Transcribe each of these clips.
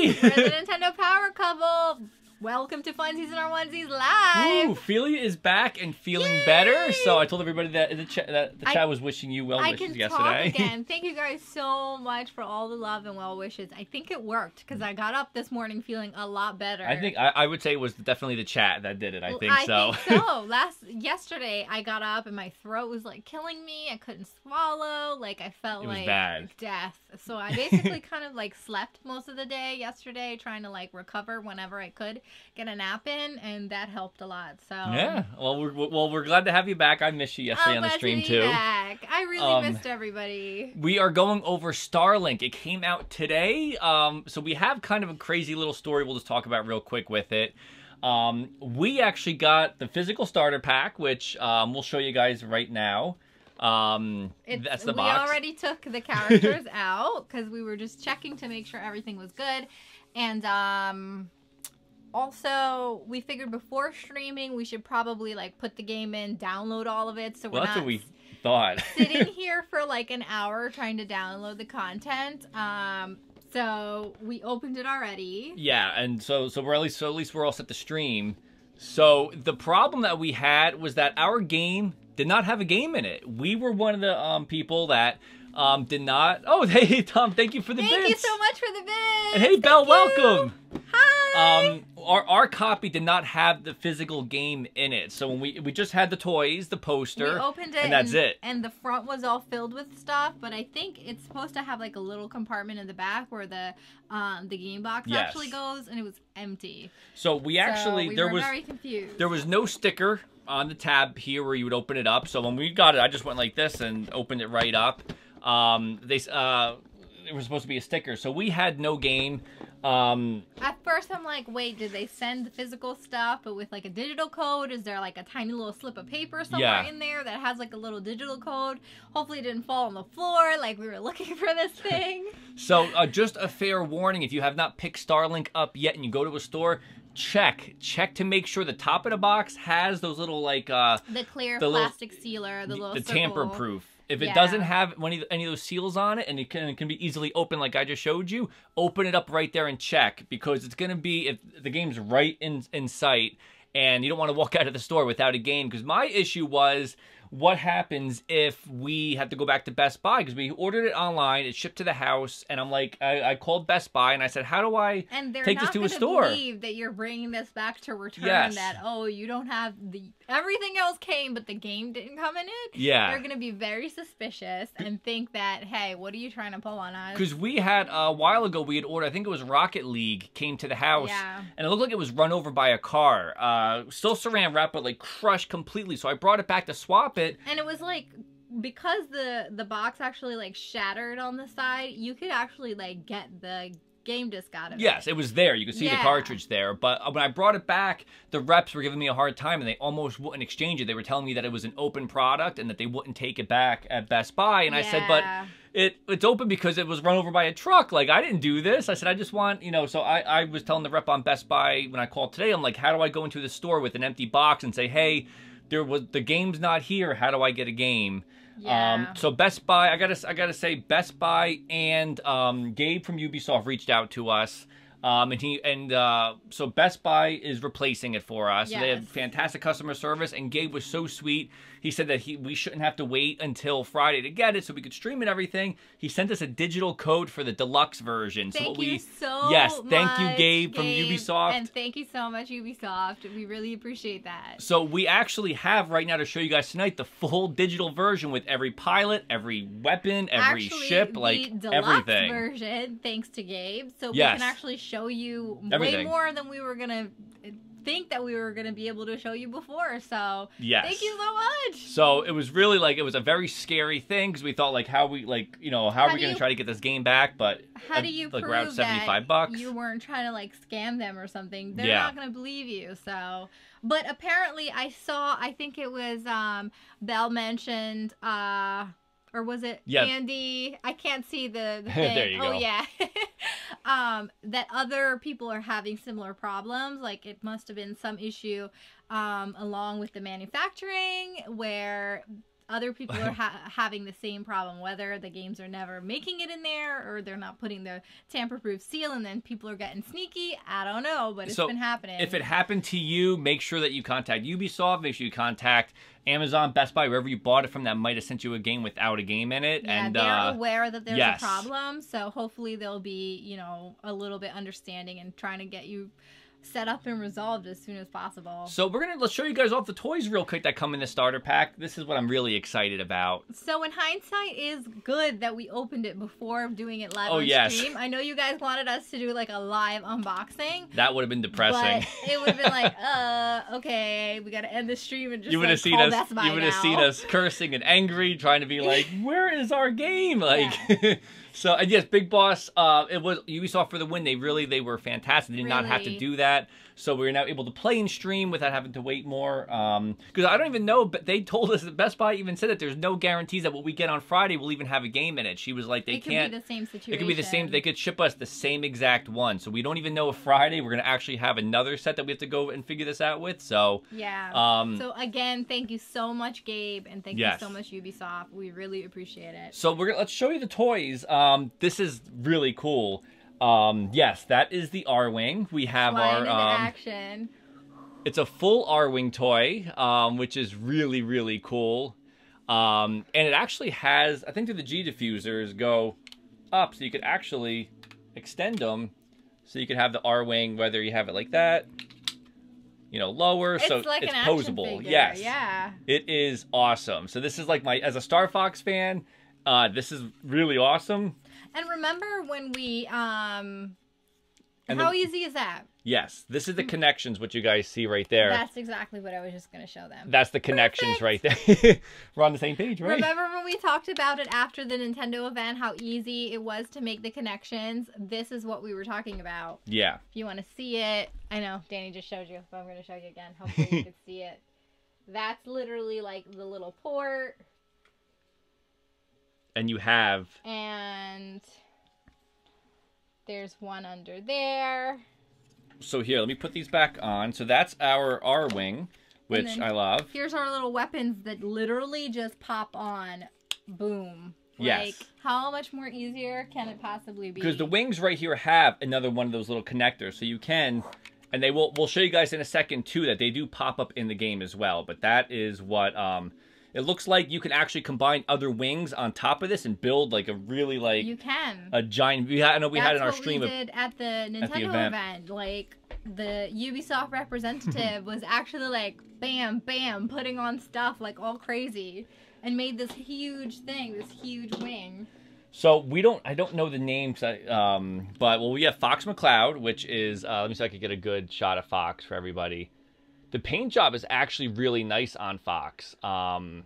me! We're the Nintendo Power Couple. Welcome to Funsies and Our Onesies Live. Ooh, Felia is back and feeling Yay! better. So I told everybody that the chat was wishing you well wishes yesterday. I can talk again. Thank you guys so much for all the love and well wishes. I think it worked because I got up this morning feeling a lot better. I think I would say it was definitely the chat that did it. I think so. Yesterday I got up and my throat was like killing me. I couldn't swallow. Like I felt like death. So I basically kind of like slept most of the day yesterday, trying to like recover whenever I could get a nap in, and that helped a lot. So yeah, well we're glad to have you back. I missed you yesterday on the stream too. Back. I really missed everybody. We are going over Starlink. It came out today. So we have kind of a crazy little story we'll just talk about real quick with it. We actually got the physical starter pack, which we'll show you guys right now. That's the box. We already took the characters out because we were just checking to make sure everything was good, and also we figured before streaming we should probably like put the game in, download all of it, so we're that's what we thought. sitting here for like an hour trying to download the content. So we opened it already. Yeah, and so at least we're all set to stream. So the problem that we had was that our game did not have a game in it. We were one of the people that did not. Oh, hey Tom, thank you for the bits. Thank you so much for the bits. And hey Belle, welcome. Hi. Our copy did not have the physical game in it. So when we just had the toys, the poster, we opened it, and that's it. And the front was all filled with stuff, but I think it's supposed to have like a little compartment in the back where the game box actually goes, and it was empty. So we were very confused. There was no sticker on the tab here where you would open it up. So when we got it, I just went like this and opened it right up. It was supposed to be a sticker, so we had no game. At first I'm like, wait, did they send the physical stuff but with like a digital code? Is there like a tiny little slip of paper somewhere in there that has like a little digital code? Hopefully it didn't fall on the floor like we were looking for this thing. So just a fair warning, if you have not picked Starlink up yet and you go to a store, check to make sure the top of the box has those little like the clear plastic sealer, the tamper proof. If it doesn't have any of those seals on it, and it can be easily open like I just showed you, open it up right there and check, because it's going to be, if the game's right in sight, and you don't want to walk out of the store without a game. Because my issue was, what happens if we have to go back to Best Buy? Because we ordered it online, it shipped to the house, and I'm like, I called Best Buy and I said, how do I take this to a store? And they're not going to believe that you're bringing this back to return, that, oh, you don't have everything else came, but the game didn't come in it. Yeah. They're going to be very suspicious and think that, hey, what are you trying to pull on us? Because we had, a while ago, we had ordered, I think it was Rocket League, came to the house, and it looked like it was run over by a car. Still saran wrap, but like crushed completely. So I brought it back to swap it. And it was like, because the box actually like shattered on the side, you could actually like get the game disc out of it. Yes, it was there. You could see the cartridge there. But when I brought it back, the reps were giving me a hard time, and they almost wouldn't exchange it. They were telling me that it was an open product and that they wouldn't take it back at Best Buy. And I said, but it's open because it was run over by a truck. Like, I didn't do this. I said, I just want, so I was telling the rep on Best Buy when I called today, I'm like, how do I go into the store with an empty box and say, hey, the game's not here, how do I get a game? So Best Buy, I gotta say, Best Buy and Gabe from Ubisoft reached out to us, so Best Buy is replacing it for us. So they have fantastic customer service, and Gabe was so sweet. He said that we shouldn't have to wait until Friday to get it, so we could stream it and everything. He sent us a digital code for the deluxe version. Thank you so much. Yes, thank you, Gabe from Ubisoft. And thank you so much, Ubisoft. We really appreciate that. So we actually have right now to show you guys tonight the full digital version with every pilot, every weapon, every ship, like the everything. deluxe version, thanks to Gabe. So we can actually show you way more than we were going to think that we were going to be able to show you before. So thank you so much. So it was really like, it was a very scary thing, because we thought like, how are we going to try to get this game back? But how do you prove around $75 you weren't trying to like scam them or something? They're not going to believe you. So, but apparently I think it was Belle mentioned or was it Andy? I can't see the thing. There you go. Oh, yeah. That other people are having similar problems. Like, it must have been some issue along with the manufacturing where other people are having the same problem, whether the games are never making it in there or they're not putting the tamper-proof seal, and then people are getting sneaky. I don't know, but it's been happening. If it happened to you, make sure that you contact Ubisoft. Make sure you contact Amazon, Best Buy, wherever you bought it from that might have sent you a game without a game in it. Yeah, and they're aware that there's a problem, so hopefully they'll be, you know, a little bit understanding and trying to get you set up and resolved as soon as possible. So let's show you guys off the toys real quick that come in the starter pack. This is what I'm really excited about. So in hindsight, is good that we opened it before doing it live on stream. I know you guys wanted us to do like a live unboxing. That would have been depressing. But it would have been like, okay, we got to end the stream and just you would have seen us cursing and angry, trying to be like, where is our game? Like. Yeah. So, and yes, Big Boss, it was Ubisoft for the win. They were fantastic. They did not have to do that. So we were now able to play and stream without having to wait more. Because I don't even know, but they told us that Best Buy even said that there's no guarantees that what we get on Friday will even have a game in it. She was like, it could be the same situation. It could be the same. They could ship us the same exact one. So we don't even know if Friday we're going to actually have another set that we have to go and figure this out with. So yeah. So again, thank you so much, Gabe, and thank you so much, Ubisoft. We really appreciate it. So let's show you the toys. This is really cool. Yes, that is the R-Wing. We have our action. It's a full R-Wing toy, which is really, really cool. And it actually has, I think the G diffusers go up, so you could actually extend them. So you could have the R-Wing, whether you have it like that, you know, lower. It's so like it's an posable. Action figure. Yes. Yeah. It is awesome. So this is like as a Star Fox fan, this is really awesome. And remember when we, how easy is that? Yes, this is the connections, what you guys see right there. That's exactly what I was just going to show them. That's the connections right there. We're on the same page, right? Remember when we talked about it after the Nintendo event, how easy it was to make the connections? This is what we were talking about. Yeah. If you want to see it, I know Danny just showed you, but I'm going to show you again. Hopefully you can see it. That's literally like the little port. And you have... And there's one under there. So here, let me put these back on. So that's our R-Wing, which I love. Here's our little weapons that literally just pop on. Boom. Yes. Like, how much more easier can it possibly be? Because the wings right here have another one of those little connectors. So you can... And we'll show you guys in a second, too, that they do pop up in the game as well. But that is what... It looks like you can actually combine other wings on top of this and build like a really like you can a giant. I know we had in our stream. That's what we did at the Nintendo event. Like the Ubisoft representative was actually like bam, bam, putting on stuff like all crazy, and made this huge thing, this huge wing. So I don't know the names, but we have Fox Mccloud, which is let me see if I could get a good shot of Fox for everybody. The paint job is actually really nice on Fox. I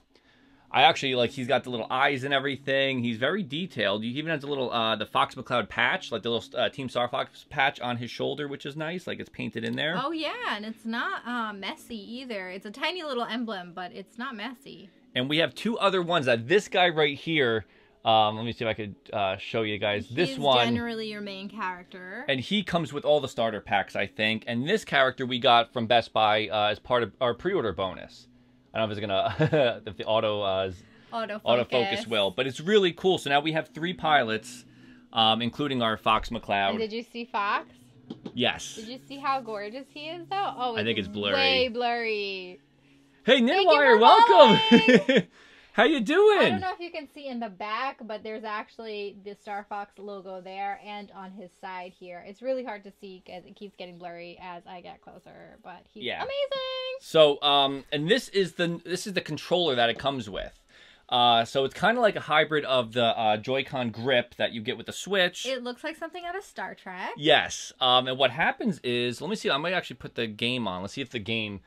actually like, he's got the little eyes and everything. He's very detailed. He even has a little, the Fox Mccloud patch, like the little Team Star Fox patch on his shoulder, which is nice. Like it's painted in there. Oh yeah, and it's not messy either. It's a tiny little emblem, but it's not messy. And we have two other ones. This guy right here, let me see if I could show you guys. This one. He's generally your main character. And he comes with all the starter packs, I think. And this character we got from Best Buy as part of our pre-order bonus. I don't know if it's going to, if the autofocus will. But it's really cool. So now we have 3 pilots, including our Fox Mccloud. And did you see Fox? Yes. Did you see how gorgeous he is, though? Oh, I think it's blurry. Way blurry. Hey, Ninwire, welcome! How you doing? I don't know if you can see in the back, but there's actually the Star Fox logo there and on his side here. It's really hard to see because it keeps getting blurry as I get closer, but he's amazing. So, and this is the controller that it comes with. So it's kind of like a hybrid of the Joy-Con grip that you get with the Switch. It looks like something out of Star Trek. Yes. And what happens is, let me see, I might actually put the game on. Let's see if the game,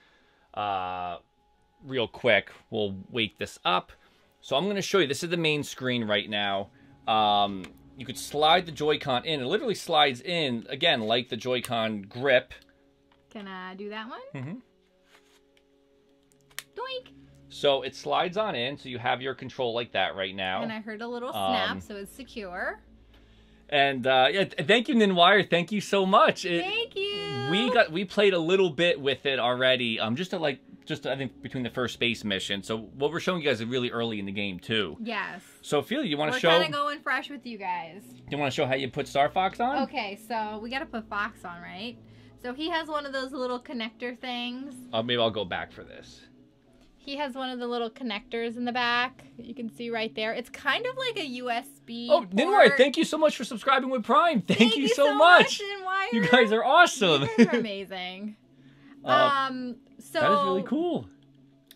real quick, we'll wake this up. So I'm going to show you, this is the main screen right now. You could slide the Joy-Con in. It literally slides in, again, like the Joy-Con grip. Can I do that one? Mm-hmm. Doink! So it slides on in, so you have your control like that right now. And I heard a little snap, so it's secure. And yeah, thank you, Ninwire. Thank you so much. Thank you. We played a little bit with it already, just to like just I think between the first space mission. So what we're showing you guys is really early in the game too. Yes. So Felia, you want to show? We're kind of going fresh with you guys. You want to show how you put Star Fox on? Okay, so we got to put Fox on, right? So he has one of those little connector things. Maybe I'll go back for this. He has one of the little connectors in the back that you can see right there. It's kind of like a USB Oh, Ninwire, thank you so much for subscribing with Prime. Thank you so much. You guys are awesome. You guys are amazing. So that is really cool.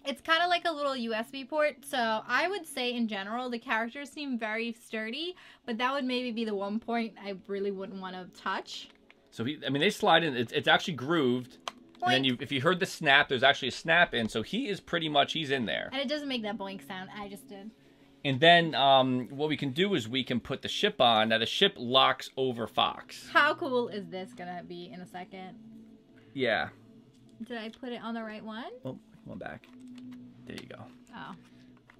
It's kind of like a little USB port. So I would say in general, the characters seem very sturdy, but that would maybe be the one point I really wouldn't want to touch. So they slide in. It's actually grooved. Boink. And then if you heard the snap, there's actually a snap in. So he's in there. And it doesn't make that boink sound. I just did. And then what we can do is we can put the ship on. Now the ship locks over Fox. How cool is this going to be in a second? Yeah. Did I put it on the right one? Oh, one back. There you go. Oh.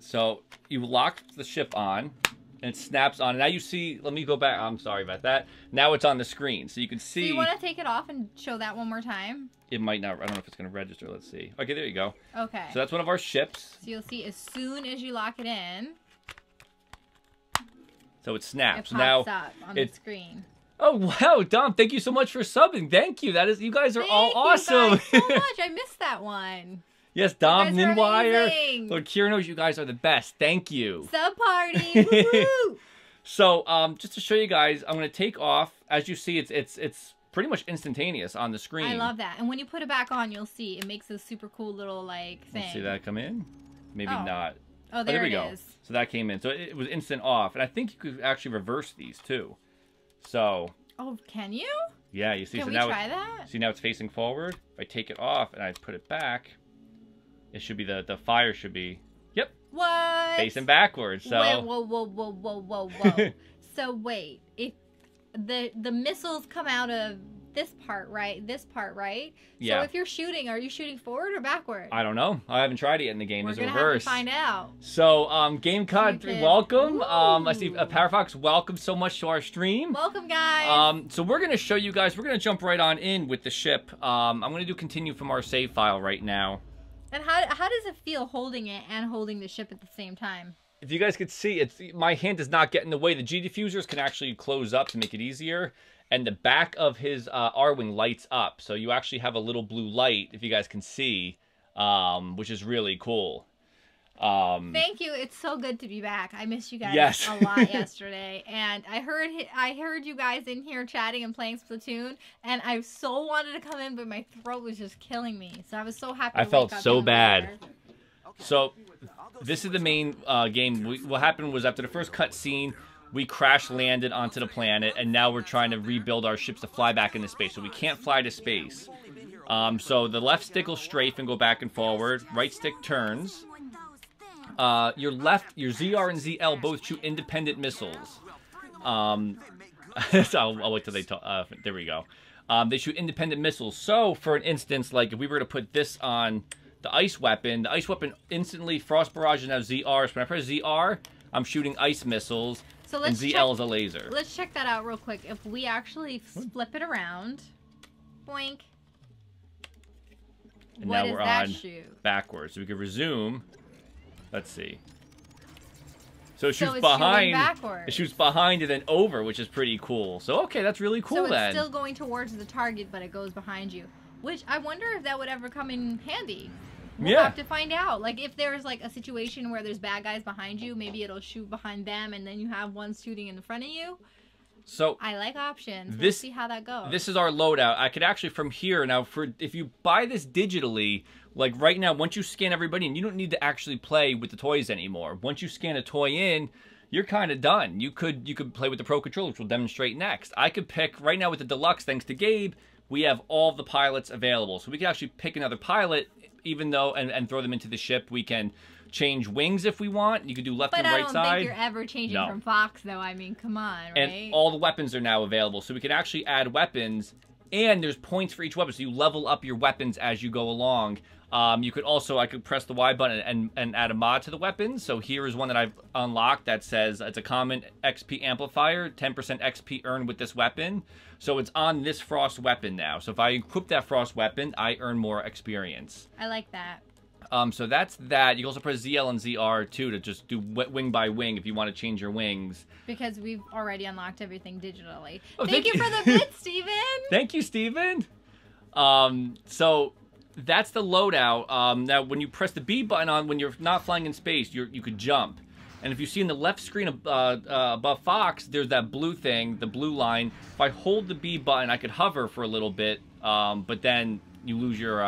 So you lock the ship on. And it snaps on. Now you see, let me go back. I'm sorry about that. Now it's on the screen. So you can see. Do you want to take it off and show that one more time? It might not. I don't know if it's going to register. Let's see. Okay, there you go. Okay. So that's one of our ships. So you'll see as soon as you lock it in. So it snaps. It pops up on the screen. Oh, wow, Dom. Thank you so much for subbing. Thank you. You guys are all awesome. Thank you guys so much. I missed that one. Yes, Dom, Ninwire, Lord Kiranos, you guys are the best. Thank you. Sub party. Woo-hoo. So, just to show you guys, I'm going to take off. As you see, it's pretty much instantaneous on the screen. I love that. And when you put it back on, you'll see it makes a super cool little thing. Let's see that come in. Maybe not. Oh, there we it go. is. So that came in. So it was instant off. And I think you could actually reverse these too. So. Oh, can you? Yeah, you see. Can so we now try that? See, now it's facing forward. If I take it off and I put it back, it should be the fire should be. Yep. What? Facing backwards. So. Wait, whoa. So wait, if the missiles come out of this part, right? Yeah. So if you're shooting, are you shooting forward or backward? I don't know. I haven't tried it yet in the game. We're There's gonna reverse. have to find out. So, GameCod, welcome. I see PowerFox, welcome so much to our stream. Welcome, guys. So we're gonna show you guys. We're gonna jump right on in with the ship. I'm gonna do continue from our save file right now. And how does it feel holding it and holding the ship at the same time? If you guys could see, my hand does not get in the way. The G diffusers can actually close up to make it easier. And the back of his R-Wing lights up. So you actually have a little blue light, if you guys can see, which is really cool. Thank you. It's so good to be back. I missed you guys a lot yesterday. And I heard you guys in here chatting and playing Splatoon. And I so wanted to come in, but my throat was just killing me. So I was so happy to I felt so bad. There. So this is the main game. What happened was after the first cutscene, we crash landed onto the planet, and now we're trying to rebuild our ships to fly back into space. So we can't fly to space. So the left stick will strafe and go back and forward. Right stick turns. Your ZR and ZL both shoot independent missiles. So I'll wait till they talk. There we go. They shoot independent missiles. So for an instance, like if we were to put this on the ice weapon instantly frost barrages now ZR. So when I press ZR, I'm shooting ice missiles. So and ZL is a laser. Let's check that out real quick. If we actually flip it around, boink. And now we're on backwards. So we can resume. Let's see. So it shoots behind. It shoots behind and then over, which is pretty cool. So okay, that's really cool. So it's still going towards the target, but it goes behind you. Which I wonder if that would ever come in handy. We'll have to find out. Like, if there's, like, a situation where there's bad guys behind you, maybe it'll shoot behind them, and then you have one shooting in the front of you. So I like options. We'll see how that goes. This is our loadout. I could actually, from here, now, if you buy this digitally, like, right now, once you scan everybody in, you don't need to actually play with the toys anymore. Once you scan a toy in, you're kind of done. You could play with the Pro Controller, which we'll demonstrate next. I could pick, right now with the Deluxe, thanks to Gabe, we have all the pilots available. So we can actually pick another pilot, even though, and throw them into the ship. We can change wings if we want. You can do left and right side. But I don't think you're ever changing from Fox, though. I mean, come on, right? And all the weapons are now available. So we can actually add weapons, and there's points for each weapon. So you level up your weapons as you go along. You could also, I could press the Y button and add a mod to the weapons. So here is one that I've unlocked that says it's a common XP amplifier, 10% XP earned with this weapon. So it's on this Frost weapon now. So if I equip that Frost weapon, I earn more experience. I like that. So that's that. You can also press ZL and ZR too to just do wing by wing if you want to change your wings. Because we've already unlocked everything digitally. Oh, thank you for the bit, Steven! Thank you, Steven! So that's the loadout. Now, when you press the B button on, when you're not flying in space, you could jump. And if you see in the left screen above Fox, there's that blue thing, the blue line. If I hold the B button, I could hover for a little bit, but then you lose your...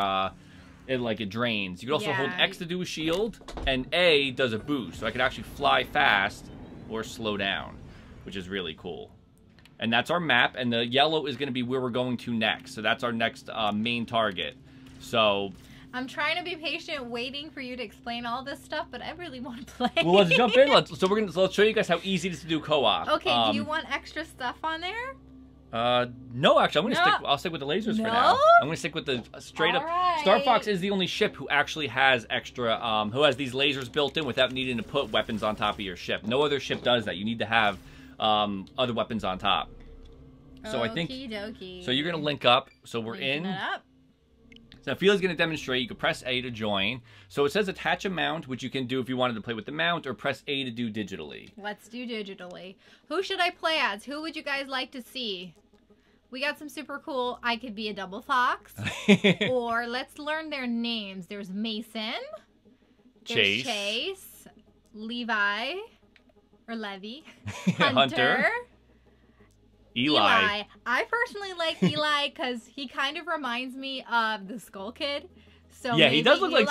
it drains. You could also hold X to do a shield, and A does a boost. So I could actually fly fast or slow down, which is really cool. And that's our map, and the yellow is going to be where we're going to next. So that's our next main target. So... I'm trying to be patient, waiting for you to explain all this stuff, but I really want to play. Well, let's jump in. Let's show you guys how easy it is to do co-op. Okay, do you want extra stuff on there? No, actually, I'll stick with the lasers for now. I'm gonna stick with the straight up. Right. Star Fox is the only ship who actually has extra, who has these lasers built in without needing to put weapons on top of your ship. No other ship does that. You need to have other weapons on top. So I think. So you're gonna link up. So we're in. So Felia's going to demonstrate. You can press A to join. So it says attach a mount, which you can do if you wanted to play with the mount, or press A to do digitally. Let's do digitally. Who should I play as? Who would you guys like to see? We got some super cool. I could be a double fox. Or let's learn their names. There's Mason. There's Chase. Levi. Or Levy. Hunter. Eli. I personally like Eli because he kind of reminds me of the Skull Kid. So yeah, he does look Eli,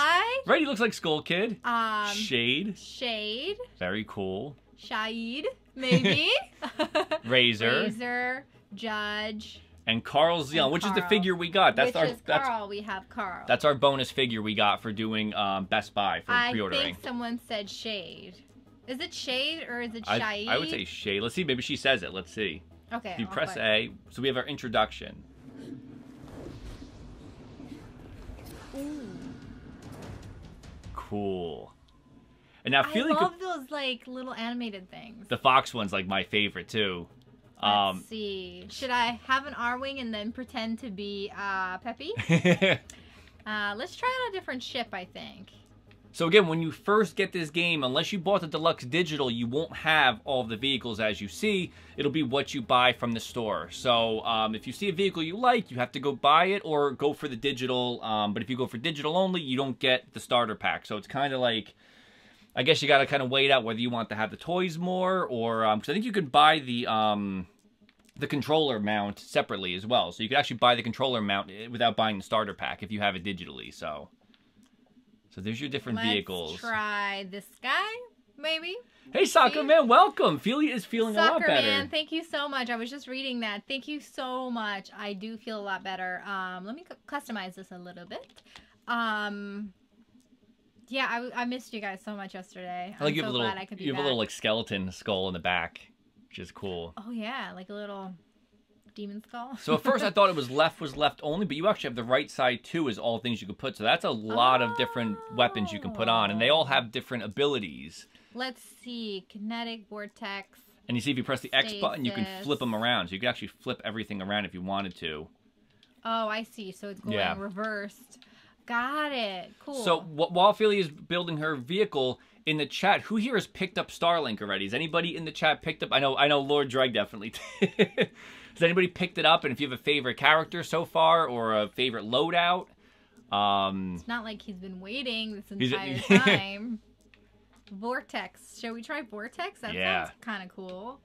right. He looks like Skull Kid. Shade. Very cool. Shahid, maybe. Razor. Judge. And Carl Zeon, which is the figure we got. That's Carl. We have Carl. That's our bonus figure we got for doing Best Buy for pre-ordering. I think someone said Shade. Is it Shade or is it Shahid? I would say Shade. Let's see. Maybe she says it. Let's see. Okay. If you press A, so we have our introduction. Ooh. Cool. And now I love those like little animated things. The Fox one's like my favorite too. Let's see. Should I have an R-wing and then pretend to be Peppy? Let's try out a different ship, I think. So again, when you first get this game, unless you bought the Deluxe Digital, you won't have all of the vehicles as you see. It'll be what you buy from the store. So if you see a vehicle you like, you have to go buy it or go for the digital. But if you go for digital only, you don't get the starter pack. So it's kind of like, I guess you got to kind of wait out whether you want to have the toys more or... because I think you could buy the controller mount separately as well. So you could actually buy the controller mount without buying the starter pack if you have it digitally. So there's your different vehicles. Let's try this guy, maybe. Hey, Soccer Man, welcome. Felia is feeling a lot better. Soccer Man, thank you so much. I was just reading that. Thank you so much. I do feel a lot better. Let me customize this a little bit. Yeah, I missed you guys so much yesterday. I'm so glad I could be back. You have a little like skeleton skull in the back, which is cool. Oh yeah, like a little demon skull. So at first I thought it was left only, but you actually have the right side too as all things you could put. So that's a lot of different weapons you can put on, and they all have different abilities. Let's see, kinetic, vortex. And you see if you press the X button, you can flip them around. So you can actually flip everything around if you wanted to. Oh, I see. So it's going reversed. Got it. Cool. So while Felia is building her vehicle, in the chat, who here has picked up Starlink already? Has anybody in the chat picked up? I know Lord Dreg definitely did. Has anybody picked it up? And if you have a favorite character so far or a favorite loadout? It's not like he's been waiting this entire time. Vortex. Shall we try Vortex? That sounds kind of cool.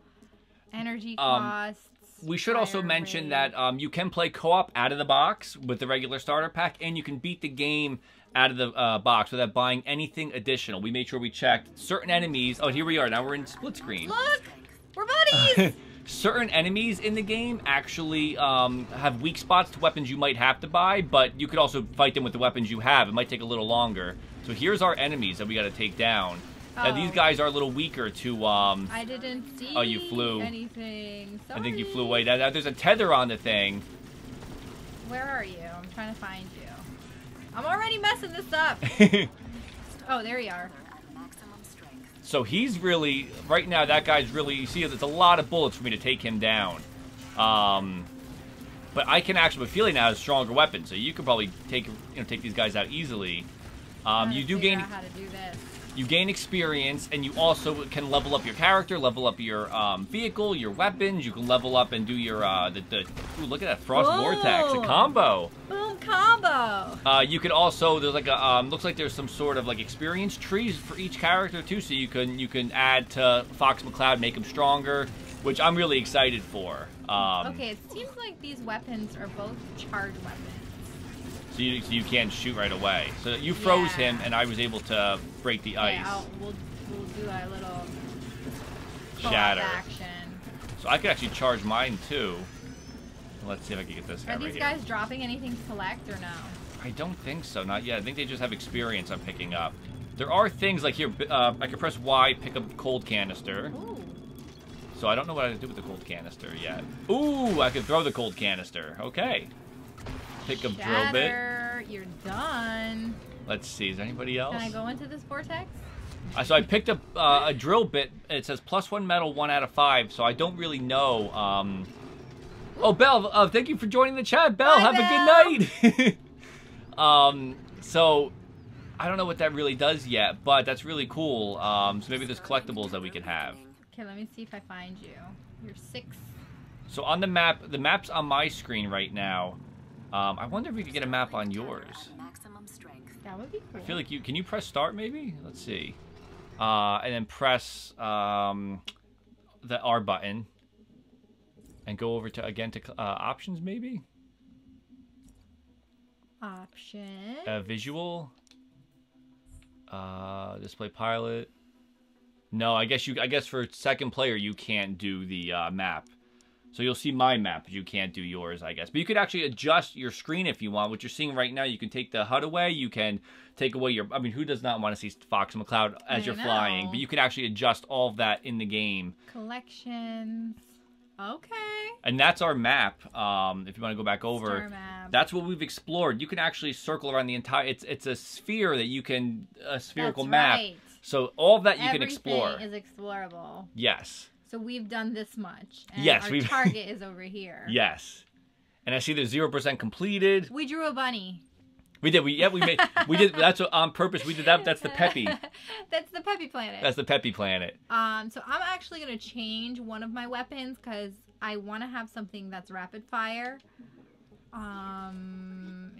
Energy costs. We should also mention that you can play co-op out of the box with the regular starter pack, and you can beat the game out of the box without buying anything additional. We made sure we checked certain enemies. Oh, here we are. Now we're in split screen. Look! We're buddies! Certain enemies in the game actually have weak spots to weapons you might have to buy, but you could also fight them with the weapons you have. It might take a little longer. So here's our enemies that we got to take down. Now, these guys are a little weaker to... I didn't see you flew. anything. Sorry. I think you flew away. Now, there's a tether on the thing. Where are you? I'm trying to find you. I'm already messing this up. Oh, there you are. So he's really... Right now, that guy's really... You see, there's a lot of bullets for me to take him down. But I can actually... But Felia now has stronger weapons, so you could probably take these guys out easily. You do gain. How to do this. You gain experience, and you also can level up your character, level up your vehicle, your weapons. You can level up and do your ooh, look at that Frost Vortex, a combo. Boom combo. You could also, there's like a looks like there's some sort of like experience trees for each character too, so you can add to Fox Mccloud, make him stronger, which I'm really excited for. Okay, it seems like these weapons are both charged weapons. So you can't shoot right away. So you froze him, and I was able to break the ice. We'll do our little shatter action. So I could actually charge mine too. Let's see if I can get this guy right here. Are these guys dropping anything to collect or no? I don't think so. Not yet. I think they just have experience I'm picking up. There are things like here. I can press Y, pick up cold canister. Ooh. So I don't know what I can do with the cold canister yet. Ooh, I can throw the cold canister. Okay. Pick up drill bit. You're done. Let's see. Is there anybody else? Can I go into this vortex? So I picked up a drill bit. It says +1 metal, 1 out of 5. So I don't really know. Oh, Belle, thank you for joining the chat. Belle, have a good night. So I don't know what that really does yet, but that's really cool. So maybe there's collectibles that we can have. Okay, let me see if I find you. You're 6. So on the map's on my screen right now. I wonder if we could get a map on yours. That would be cool. I feel like can you press start maybe? Let's see. And then press the R button. And go over to options maybe? Option. Visual. Display pilot. No, I guess for second player you can't do the map. So you'll see my map, but you can't do yours, I guess. But you could actually adjust your screen if you want. What you're seeing right now, you can take the HUD away. You can take away your... I mean, who does not want to see Fox Mccloud as you're flying? But you can actually adjust all of that in the game. Collections. Okay. And that's our map. If you want to go back over, Star map. That's what we've explored. You can actually circle around the entire... It's a sphere that you can... A spherical map. Right. So all of that you can explore. Everything is explorable. Yes. So we've done this much. And yes, our target is over here. Yes. And I see there's 0% completed. We drew a bunny. We did. We did. That's on purpose. We did that. That's the Peppy. That's the Peppy planet. That's the Peppy planet. So I'm actually gonna change one of my weapons because I want to have something that's rapid fire.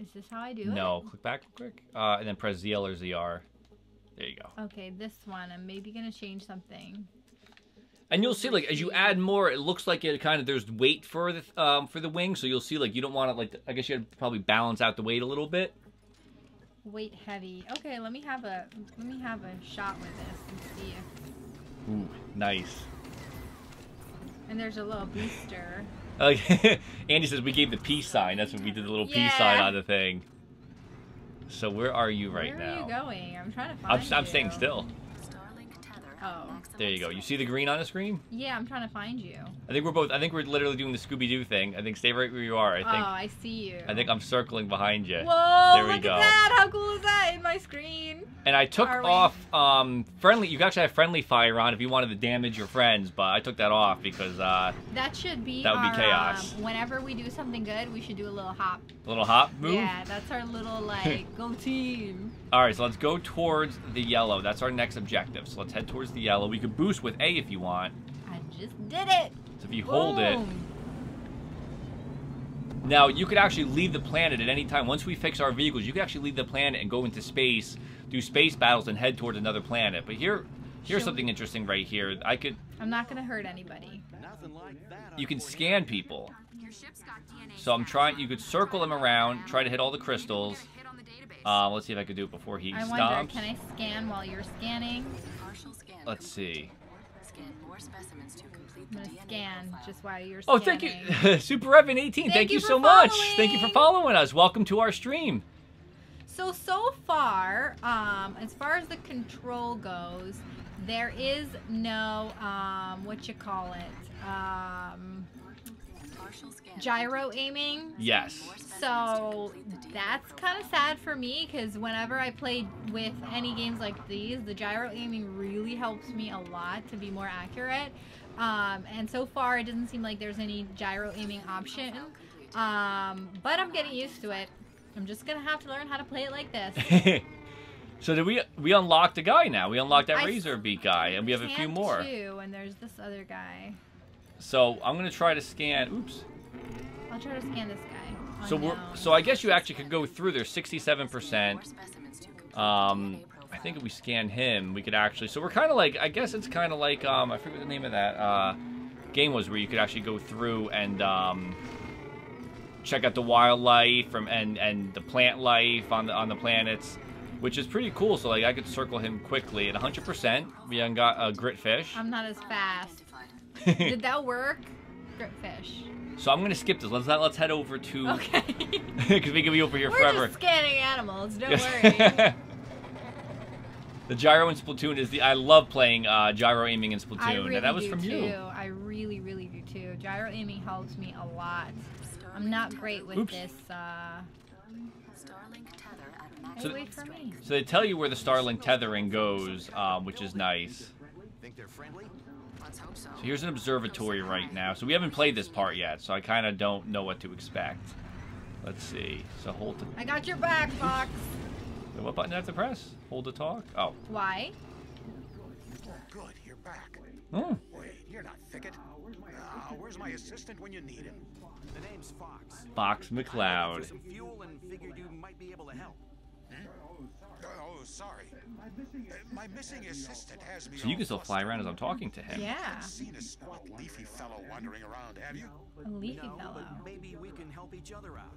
Is this how I do it? No. Click back quick. And then press ZL or ZR. There you go. Okay, this one. I'm maybe gonna change something. And you'll see, like, as you add more, it looks like it kind of, there's weight for the wing, so you'll see, like, you don't want to, like, I guess you had to probably balance out the weight a little bit. Weight heavy. Okay, let me have a shot with this and see if... Ooh, nice. And there's a little booster. Andy says we gave the peace sign. That's when we did the little peace sign on the thing. So where are you right now? Where are you going? I'm trying to find you. I'm staying still. Oh. There you go. You see the green on the screen? Yeah, I'm trying to find you. I think we're literally doing the Scooby-Doo thing. I think stay right where you are. I think. Oh, I see you. I think I'm circling behind you. Whoa, there we go. Look at that. How cool is that in my screen? And I took off friendly. You can actually have friendly fire on if you wanted to damage your friends, but I took that off because that should be that would be chaos. Whenever we do something good, we should do a little hop. A little hop move? Yeah, that's our little like go team. All right, so let's go towards the yellow. That's our next objective. So let's head towards the yellow. We could boost with A if you want. I just did it. So if you hold it. Now, you could actually leave the planet at any time. Once we fix our vehicles, you can actually leave the planet and go into space, do space battles, and head towards another planet. But here's something interesting right here. I'm not going to hurt anybody. You can scan people. So you could circle them around, try to hit all the crystals. Let's see if I could do it before he stops. I wonder, can I scan while you're scanning? Let's see. I'm going to scan just while you're scanning. Oh, thank you. Super Evan 18, thank you so much. Thank you for following us. Welcome to our stream. So far, as far as the control goes, there is no, gyro aiming. Yes. So that's kind of sad for me because whenever I play with any games like these, the gyro aiming really helps me a lot to be more accurate. And so far, it doesn't seem like there's any gyro aiming option. But I'm getting used to it. I'm just gonna have to learn how to play it like this. So did we unlocked the guy now? We unlocked that Razorbeak guy, and we have a few more. And there's this other guy. So I'm gonna try to scan. Oops. I'll try to scan this guy. So I guess you actually could go through. There's 67%. I think if we scan him, we could actually. So we're kind of like. I guess it's kind of like. I forget what the name of that game was, where you could actually go through and check out the wildlife and the plant life on the planets, which is pretty cool. So like I could circle him quickly at 100%. We haven't got a gritfish. I'm not as fast. Did that work? Gritfish. So I'm gonna skip this. Let's head over to. Okay. Because we could be over here forever. We're just scanning animals. Don't worry. The gyro in Splatoon is I love playing gyro aiming in Splatoon. I really and that was do from too. you. I really, really do too. Gyro aiming helps me a lot. I'm not great with this. So, wait for me. So they tell you where the Starlink tethering goes, which is nice. So here's an observatory right now. So we haven't played this part yet, so I kind of don't know what to expect. Let's see. So hold. I got your back, Fox. So what button do I have to press? Hold to talk. Oh. Why? Oh, good. You're back. Oh. Wait, you're not Thicket. Where's my assistant when you need him? The name's Fox. Fox Mccloud. Some fuel and figured you might be able to help. Oh, sorry. My missing assistant has me. So you can still fly around as I'm talking to him. Yeah. Seen a squat leafy fellow wandering around, have you? A leafy No, fellow. but maybe we can help each other out.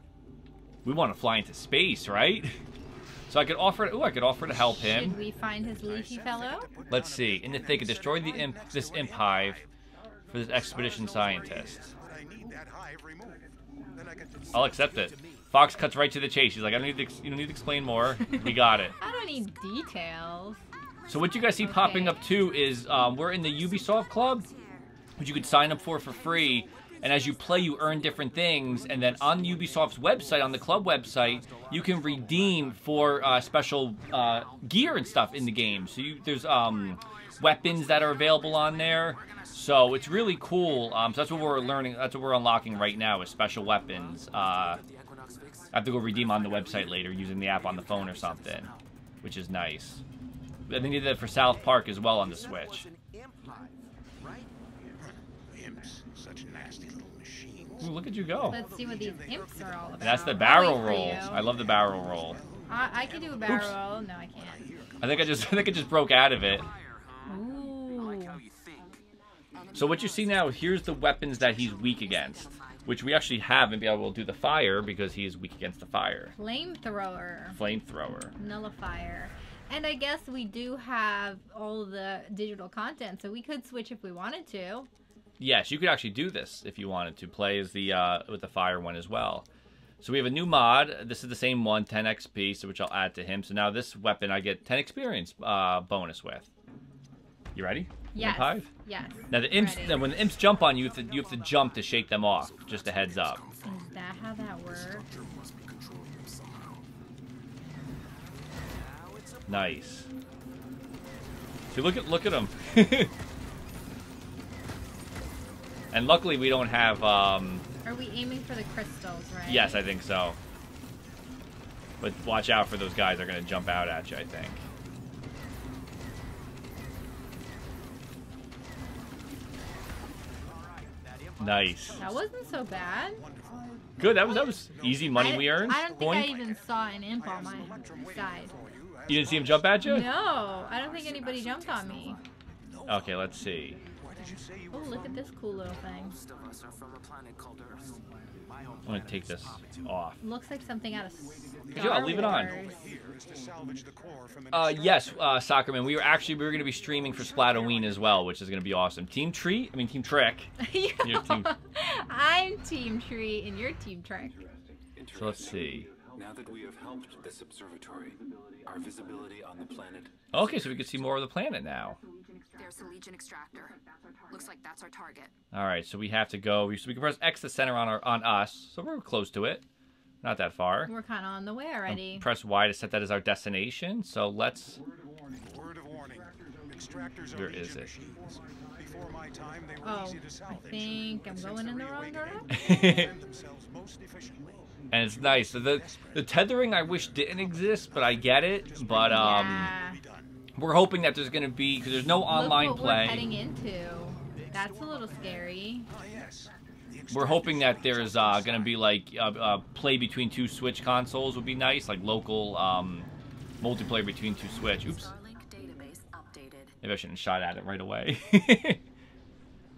We want to fly into space, right? So I could offer. Oh, I could offer to help him. Should we find his leafy fellow? Let's see. In the thicket, destroy this imp hive for this expedition scientist. But I need that hive removed. Then I can. I'll accept it. Fox cuts right to the chase. He's like, I don't need to. You don't need to explain more. We got it. I don't need details. So what you guys see popping up too is we're in the Ubisoft Club, which you could sign up for free. And as you play, you earn different things. And then on Ubisoft's website, on the club website, you can redeem for special gear and stuff in the game. So there's weapons that are available on there. So it's really cool. So that's what we're learning. That's what we're unlocking right now is special weapons. I have to go redeem on the website later using the app on the phone or something, which is nice. And they did that for South Park as well on the Switch. Imps, such nasty little machines. Ooh, look at you go. Let's see what these imps are all about. And that's the barrel I'll wait for roll. you. I love the barrel roll. I can do a barrel roll. No, I can't. I think it just broke out of it. Ooh. So what you see now, here's the weapons that he's weak against, which we actually haven't been able to do the fire because he is weak against the fire. Flamethrower. Flamethrower. Nullifier. And I guess we do have all the digital content, so we could switch if we wanted to. Yes, you could actually do this if you wanted to play as the with the fire one as well. So we have a new mod. This is the same one, 10 XP, so which I'll add to him. So now this weapon I get 10 experience bonus with. You ready? Yes. Hive? Yes. Now the imps. Now when the imps jump on you, you have to jump to shake them off. Just a heads up. Is that how that works? Nice. See, look at them. And luckily we don't have. Are we aiming for the crystals, right? Yes, I think so. But watch out for those guys. They're gonna jump out at you, I think. Nice. That wasn't so bad. Good. That was easy money we earned. I don't think I Boink. even saw an imp on my side. You didn't see him jump at you? No, I don't think anybody jumped on me. Okay, let's see. Oh, look at this cool little thing. I'm gonna take this off. Looks like something out of Yeah, Star I'll leave it on. Wars. Yes, Soccerman. We were gonna be streaming for Splatoween as well, which is gonna be awesome. Team Trick. Your team. I'm Team Tree and you're Team Trick. So let's see. Now that we have helped this observatory, our visibility on the planet. Okay, so we can see more of the planet now. There's the Legion extractor. Looks like that's our target. All right, so we have to go. So we can press X to center on us. So we're close to it. Not that far. We're kind of on the way already. Press Y to set that as our destination. So let's. Word of warning. Extractors Where are is Legion it? machines. Before Before my time, they were Oh, easy to I salvage. think I'm But going since in the the wrong reawakening, direction. they defend themselves most efficiently. And it's nice. So the tethering I wish didn't exist, but I get it. But Yeah. we're hoping that there's gonna be, because there's no online Look what play. we're heading into. That's a little scary. Ah, yes. The We're hoping that there's gonna be like play between two Switch consoles would be nice, like local multiplayer between two Switch. Oops. Starlink database updated. Maybe I shouldn't have shot at it right away.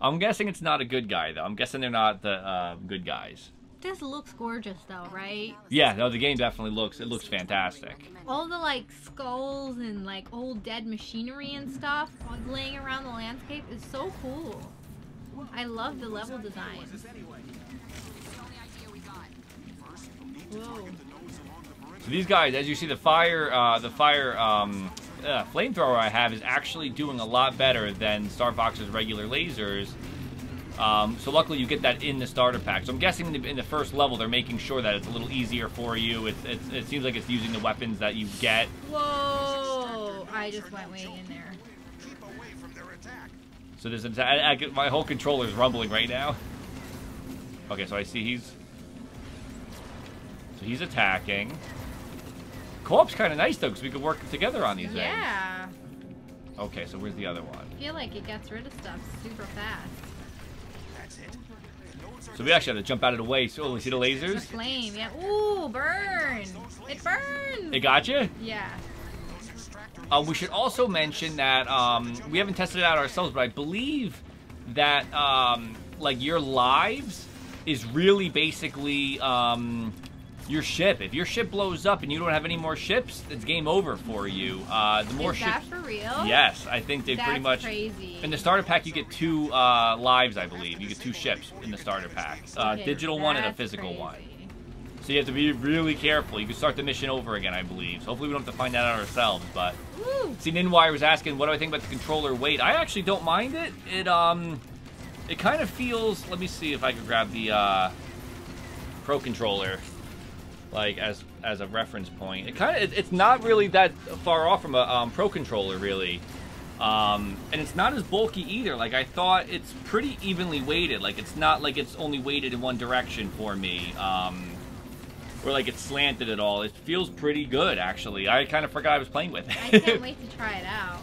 I'm guessing it's not a good guy though. I'm guessing they're not the good guys. This looks gorgeous though, right? Yeah, no, the game definitely looks fantastic. All the like skulls and like old dead machinery and stuff laying around the landscape is so cool. I love the level design. Whoa. So these guys, as you see, the flamethrower I have is actually doing a lot better than Star Fox's regular lasers. So luckily you get that in the starter pack. So I'm guessing in the first level they're making sure that it's a little easier for you. It seems like it's using the weapons that you get. Whoa! I just went way in there. keep away from their attack. So there's my whole controller is rumbling right now. Okay, so I see he's attacking. Co-op's kind of nice though, because we could work together on these things. Yeah. Okay, so where's the other one? I feel like it gets rid of stuff super fast. That's it. The nodes are So we actually have to jump out of the way. So we see the The lasers. flame, yeah. Ooh, burn! It burns! It got you. Yeah. We should also mention that we haven't tested it out ourselves, but I believe that like your lives is really basically your ship. If your ship blows up and you don't have any more ships, it's game over for you. The more Is ships. that for real? Yes, I think they That's pretty much. crazy. In the starter pack, you get 2 lives, I believe. You get 2 ships in the starter pack. Okay, Digital one and a that's physical crazy. one. So you have to be really careful. You can start the mission over again, I believe. So hopefully we don't have to find that out ourselves. But Woo! see, Ninwire was asking, what do I think about the controller weight? I actually don't mind it. It kind of feels. Let me see if I could grab the Pro controller, like as a reference point. It's not really that far off from a Pro controller, really. And it's not as bulky either. Like, I thought it's pretty evenly weighted. Like, it's not like it's only weighted in one direction for me. Or like it's slanted at all. It feels pretty good, actually. I kind of forgot I was playing with it. I can't wait to try it out.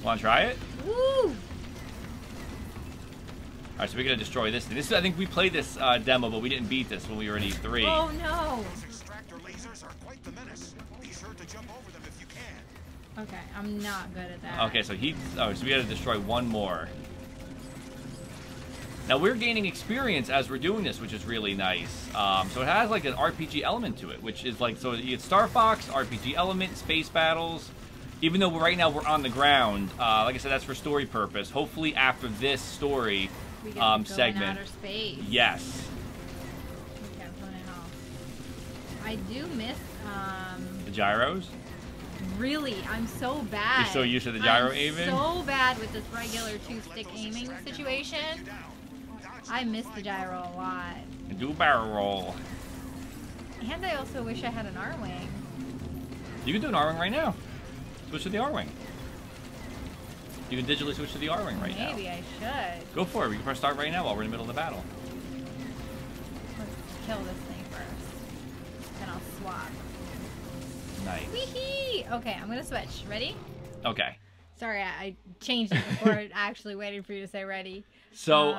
Want to try it? Woo! Alright, so we're going to destroy this thing. I think we played this demo, but we didn't beat this when we were in E3. Oh no! Those extractor lasers are quite the menace. Be sure to jump over them if you can. Okay, I'm not good at that. Okay, so so we got to destroy one more. Now we're gaining experience as we're doing this, which is really nice. So it has like an RPG element to it, which is like, so you get Star Fox, RPG element, space battles. Even though right now we're on the ground, like I said, that's for story purpose. Hopefully after this story We get to go segment. in outer space. Yes. Okay, I'm turning it off. I do miss, The gyros. really, I'm so bad. You're so used to the gyro I'm aiming? so bad with this regular 2-stick aiming situation. I miss the gyro a lot. Do a barrel roll. And I also wish I had an R-Wing. You can do an R-Wing right now. Switch to the R-Wing. You can digitally switch to the R-Wing right now. Maybe I should. Go for it. We can press start right now while we're in the middle of the battle. Let's kill this thing first. Then I'll swap. Nice. Wee-hee! Okay, I'm gonna switch. Ready? Okay. Sorry, I changed it before actually waiting for you to say ready. So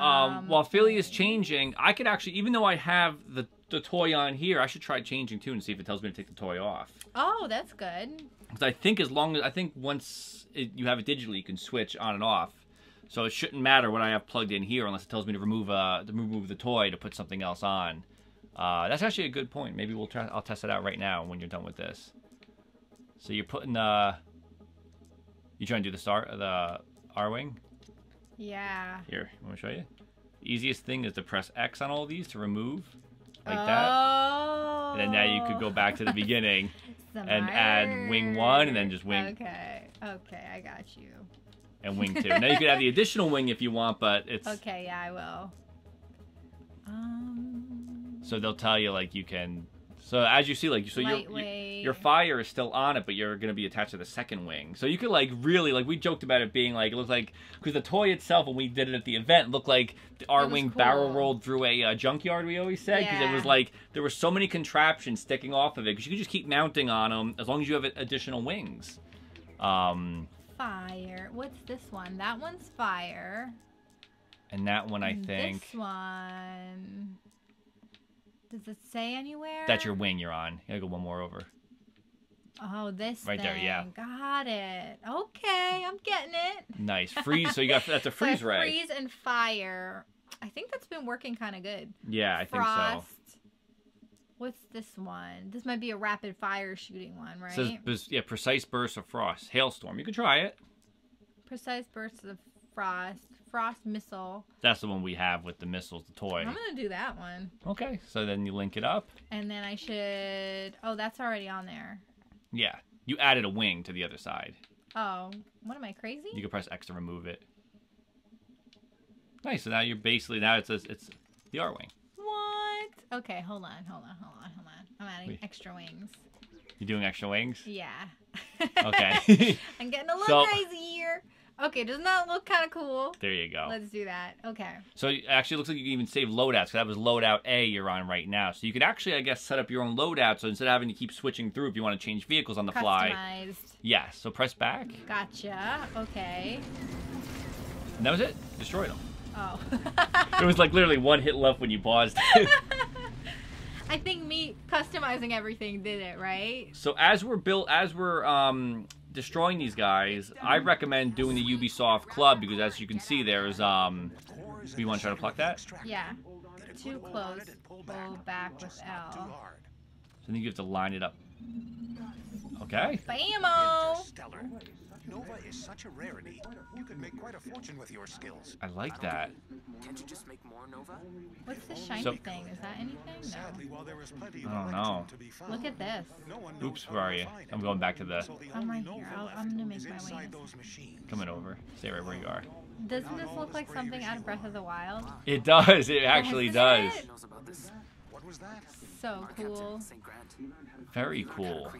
while Felia is changing, I could actually, even though I have the toy on here, I should try changing too and see if it tells me to take the toy off. Oh, that's good. Because I think once you have it digitally, you can switch on and off. So it shouldn't matter what I have plugged in here unless it tells me to remove the toy to put something else on. That's actually a good point. Maybe I'll test it out right now when you're done with this. So you're putting you trying to do the R-Wing? Yeah. Here, I want to show you. The easiest thing is to press X on all these to remove, like Oh. that. And then now you could go back to the beginning and add wing 1 and then just wing. Okay, I got you. And wing 2. Now you could add the additional wing if you want, but it's... Okay, yeah, I will. So they'll tell you, like, you can So as you see, like, so your fire is still on it, but you're going to be attached to the second wing. So you could, like, really, like, we joked about it being, like, it looked like, because the toy itself, when we did it at the event, looked like our wing barrel rolled through a junkyard, we always said, because it was, like, there were so many contraptions sticking off of it, because you could just keep mounting on them as long as you have additional wings. Fire. What's this one? That one's fire. And that one, I think. This one. Does it say anywhere? That's your wing you're on. You gotta go one more over. Oh, this right thing. there, yeah. Got it. Okay, I'm getting it. Nice. Freeze. So you got that's a freeze ray. Freeze and fire. I think that's been working kind of good. Yeah, I think so. What's this one? This might be a rapid fire shooting one, right? It says, yeah, precise bursts of frost. Hailstorm. You can try it. Precise bursts of frost. Frost missile. That's the one we have with the missiles, the toy. I'm going to do that one. Okay, so then you link it up. And then I should... Oh, that's already on there. Yeah, you added a wing to the other side. Oh, what am I, crazy? You can press X to remove it. Nice, so now you're basically, now it's the R-wing. What? Okay, hold on. I'm adding extra wings. You doing extra wings? Yeah. Okay. I'm getting a little crazy here. Okay, doesn't that look kind of cool? There you go. Let's do that. Okay. So it actually looks like you can even save loadouts, because that was loadout A you're on right now. So you could actually, I guess, set up your own loadout, so instead of having to keep switching through if you want to change vehicles on the fly. Customized. Yes, so press back. Gotcha. Okay. And that was it. Destroyed them. Oh. It was like literally one hit left when you paused. I think me customizing everything did it, right? So as we're destroying these guys, I recommend doing the Ubisoft Club, because as you can see, there's do you want to try to pluck that? Yeah. Too close. Pull back with L. So I think you have to line it up. Okay. Bam-o! Nova is such a rarity. You could make quite a fortune with your skills. I like that. Can't you just make more Nova? What's the shiny thing? Is that anything? Sadly, while there is plenty of I don't know. to be found, Look at this. no one knows Oops, where are you? I'm going back to the... I'm right here. I'm gonna make my way. Coming over. Stay right where you are. Doesn't this look like something out of Breath of the Wild? It does. It actually does. What was that? So cool. Very cool.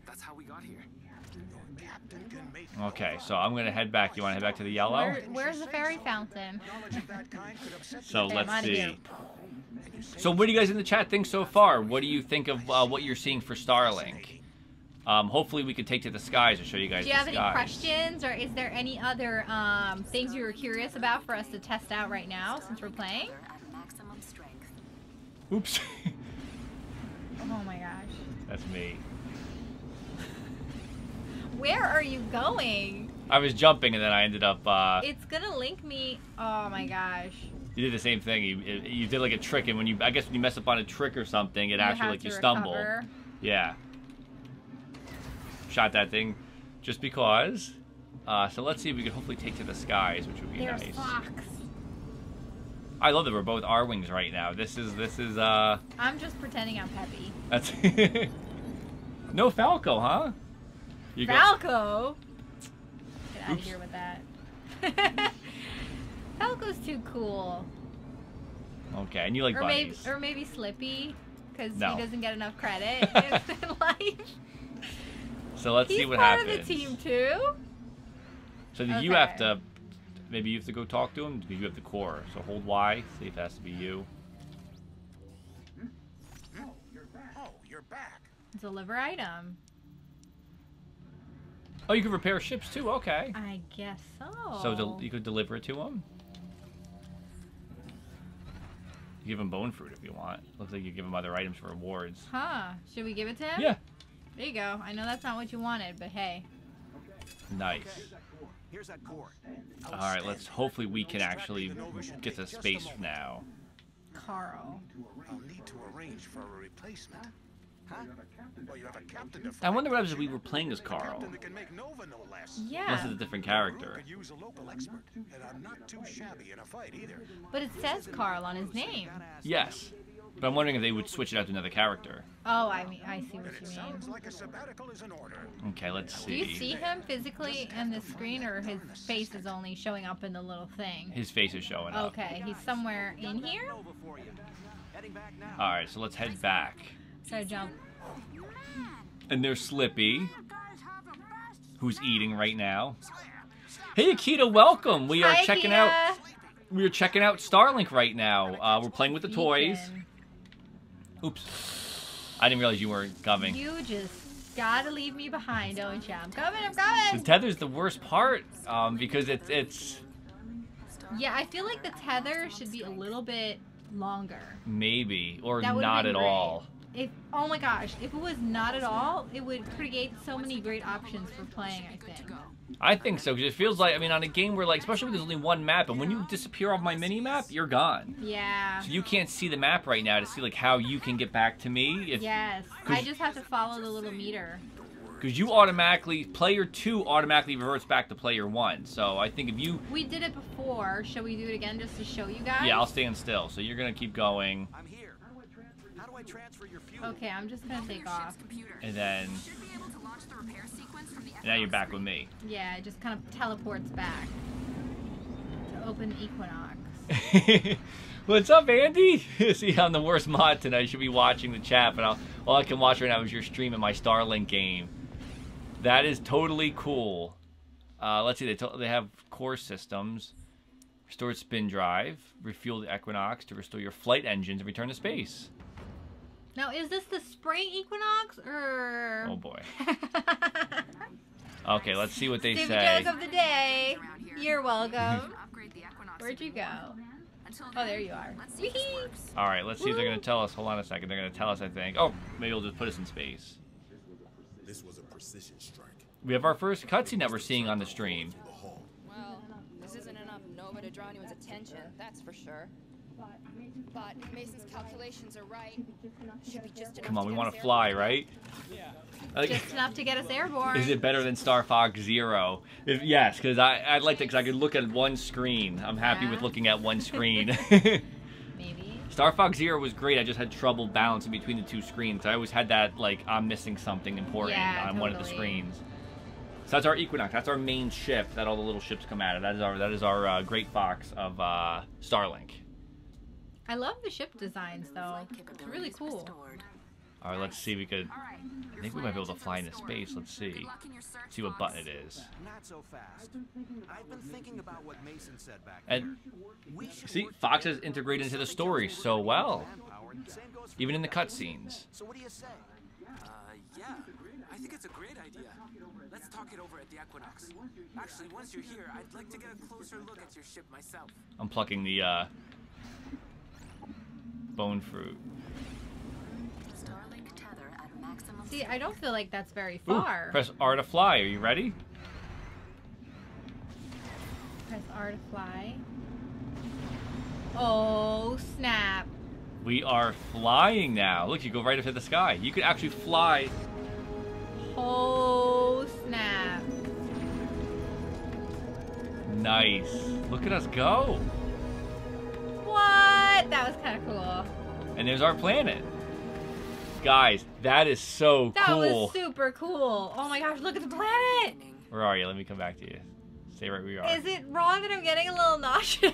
That's how we got here. Okay, so I'm gonna head back. You want to head back to the yellow? Where's the fairy fountain? So let's see. So what do you guys in the chat think so far? What do you think of what you're seeing for Starlink? Hopefully we could take to the skies and show you guys the skies. Do you have any questions, or is there any other things you were curious about for us to test out right now since we're playing? Oops. Oh my gosh. That's me. Where are you going? I was jumping and then I ended up... It's gonna link me... Oh my gosh. You did the same thing. You did like a trick, and when you... I guess when you mess up on a trick or something, it actually like you stumble. Yeah. Shot that thing just because. So let's see if we can hopefully take to the skies, which would be nice. Fox. I love that we're both R-wings right now. This is I'm just pretending I'm peppy. That's... No Falco, huh? Falco? Get out of here with that. Falco's too cool. Okay, and you like bunnies. Or maybe Slippy, because No. he doesn't get enough credit in life. So let's see what happens. happens. He's part of the team too. So you have to, maybe you have to go talk to him. Maybe you have the core. So hold Y. See if it has to be you. Oh, you're back. Deliver item. Oh, you can repair ships too. Okay. I guess so. So you could deliver it to him. You give him bone fruit if you want. Looks like you give him other items for rewards. Huh? Should we give it to him? Yeah. There you go. I know that's not what you wanted, but hey. Nice. Here's that cord. All right, let's hopefully we can actually get to space now. Carl. I'll need to arrange for a replacement. Huh? Well, you have a captain to I wonder what happens if we were playing as Carl. captain that can make Nova no less. Yeah. Unless it's a different character. Could use a local expert, and I'm not too shabby in a fight either. But it says Carl on his name. Yes. But I'm wondering if they would switch it out to another character. Oh, I see what And it you mean. sounds like a sabbatical is in order. Okay, let's Do you see. see him physically in the screen, or his face is only showing up in the little thing? His face is showing up. Okay, he's somewhere in here? All right, so let's head back. Gotta jump. And there's Slippy, who's eating right now. Hey, Akita, welcome. We are Hi, checking Akita. out. We are checking out Starlink right now. We're playing with the toys. Oops, I didn't realize you weren't coming. You just gotta leave me behind, don't you? I'm coming. I'm coming. The tether's the worst part because it's. Yeah, I feel like the tether should be a little bit longer. Maybe or That would've not been at great. all. Oh my gosh, if it was not at all, it would create so many great options for playing, I think. I think so, because it feels like, I mean, on a game where, like, especially when there's only one map, and when you disappear off my mini-map, you're gone. Yeah. So you can't see the map right now to see, like, how you can get back to me. Yes. I just have to follow the little meter. Because you automatically, player 2 automatically reverts back to player 1. So I think if you... We did it before. Shall we do it again just to show you guys? Yeah, I'll stand still. So you're going to keep going. I'm here. How do I transfer your fuel? Okay, I'm just going to take off. And then... Should be able to launch the repair sequence from the Now you're back with me. Yeah, it just kind of teleports back to open Equinox. What's up, Andy? See, I'm the worst mod tonight. I should be watching the chat, but all I can watch right now is your stream of my Starlink game. That is totally cool. Let's see, they have core systems. Restore spin drive. Refuel the Equinox to restore your flight engines and return to space. Now, is this the spring Equinox, or... Oh, boy. Okay, let's see what they Stupid say. joke of the day. You're welcome. upgrade the Equinox. Where'd you go? Until Oh, there you are. let's see if this works. All right, let's see if they're going to tell us. Hold on a second. They're going to tell us, I think. Oh, maybe they'll just put us in space. This was a precision strike. We have our first cutscene that we're seeing on the stream. Well, this isn't enough Nova to draw anyone's attention, that's for sure. But Mason's calculations are right. Should be just enough. Come on, we get want us to fly, airborne. right? Like, Just enough to get us airborne. is it better than Star Fox Zero? Yes, because I liked it because I could look at one screen. I'm happy with looking at one screen. Maybe. Star Fox Zero was great. I just had trouble balancing between the two screens. I always had that, like, I'm missing something important on one of the screens. So that's our Equinox. That's our main ship that all the little ships come out of. That is our Great Fox of Starlink. I love the ship designs, though. It's really cool. All right, let's see. I think we might be able to fly into space. Let's see. See what button it is. Not so fast. I've been thinking about what Mason said back And We should see, work Fox together has integrated into the something story just so well, manpower, and same goes for even in the Felia. cutscenes. So what do you say? Yeah, I think it's a great idea. Let's talk it over at the Equinox. Actually, once you're here, I'd like to get a closer look at your ship myself. I'm plucking the bone fruit. Starlink tether at maximum. See, I don't feel like that's very Ooh, far. press R to fly. Are you ready? Press R to fly. Oh, snap. We are flying now. Look, you go right up to the sky. You could actually fly. Oh, snap. Nice. Look at us go. What? That was kind of cool. And there's our planet. Guys, that is so That cool. was super cool. Oh my gosh, look at the planet. Where are you? Let me come back to you. Stay right where you are. Is it wrong that I'm getting a little nauseous?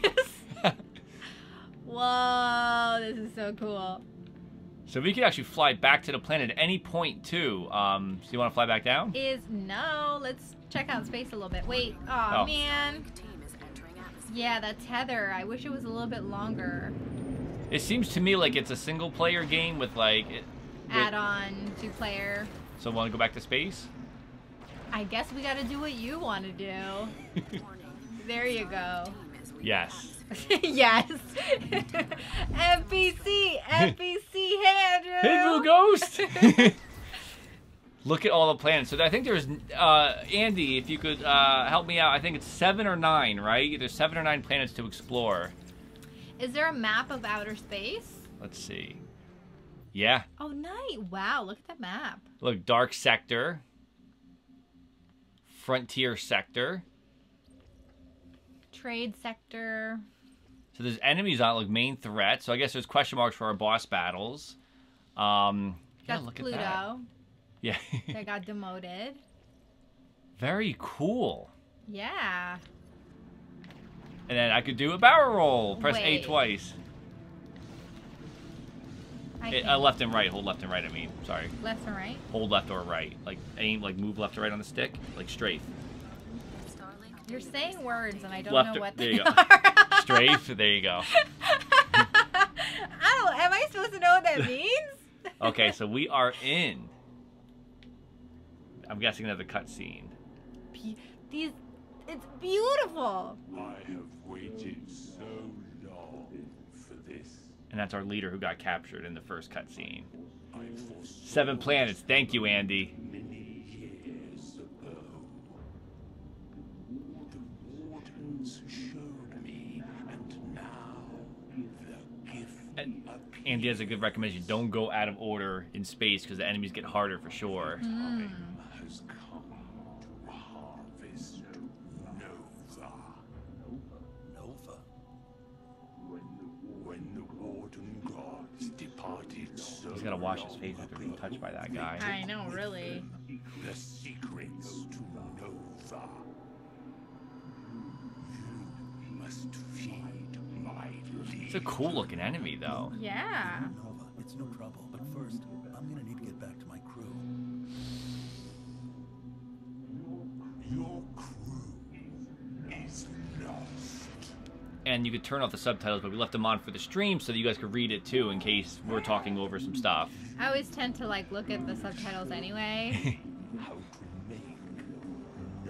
Whoa, this is so cool. So we could actually fly back to the planet at any point too. So you want to fly back down? No, let's check out space a little bit. Wait, oh man. Yeah, that tether. I wish it was a little bit longer. It seems to me like it's a single player game with like... Add-on 2-player. So want to go back to space? I guess we gotta do what you want to do. There you go. Yes. Yes. NPC, hey Andrew. Hey, Blue Ghost! Look at all the planets. So I think there's, Andy, if you could help me out, I think it's 7 or 9, right? There's 7 or 9 planets to explore. Is there a map of outer space? Let's see. Yeah. Oh, nice. Wow, look at that map. Look, Dark Sector. Frontier Sector. Trade sector. So there's enemies on it, like main threat. So I guess there's question marks for our boss battles. Yeah, That's look Pluto. at that. Yeah. That got demoted. Very cool. Yeah. And then I could do a barrel roll. Press A Wait. twice. Left and right. Hold left and right, I mean. Sorry. Left and right? Hold left or right. Like, aim, like, move left or right on the stick. Like, strafe. You're saying words, and I don't Left know what there they you go. are. Strafe. There you go. Am I supposed to know what that means? Okay, so we are in. I'm guessing another cutscene. It's beautiful. I have waited so long for this. And that's our leader who got captured in the first cutscene. 7 planets. Thank you, Andy. Many years ago, the wardens showed me, and now the gift And Andy has a good recommendation. Don't go out of order in space because the enemies get harder for sure. time has come to harvest Nova. Nova? When the warden gods departed so He's gotta wash his face after being touched by that guy. I know, really. the secrets to Nova. You must feed my lead. It's a cool looking enemy though. Yeah. Nova, it's no trouble, but first, I'm gonna need to get back to my crew. Your crew is lost. And you could turn off the subtitles, but we left them on for the stream so that you guys could read it too in case we're talking over some stuff. I always tend to like look at the subtitles anyway. How to make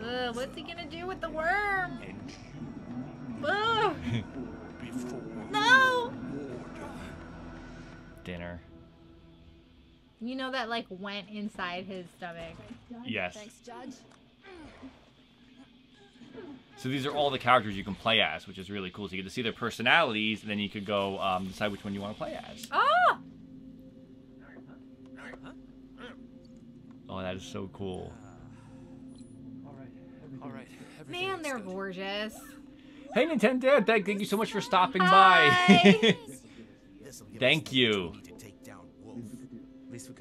Ugh, what's he gonna do with the worm? and Ugh, before no! Dinner. You know that like went inside his stomach. Yes. Thanks, Judge. So these are all the characters you can play as, which is really cool. So you get to see their personalities, and then you could go decide which one you want to play as. Oh! Oh, that is so cool. All right. Man, they're gorgeous. Hey, Nintendo! Thank you so much for stopping Hi. by. This'll give Thank us you. what we need to take down Wolf.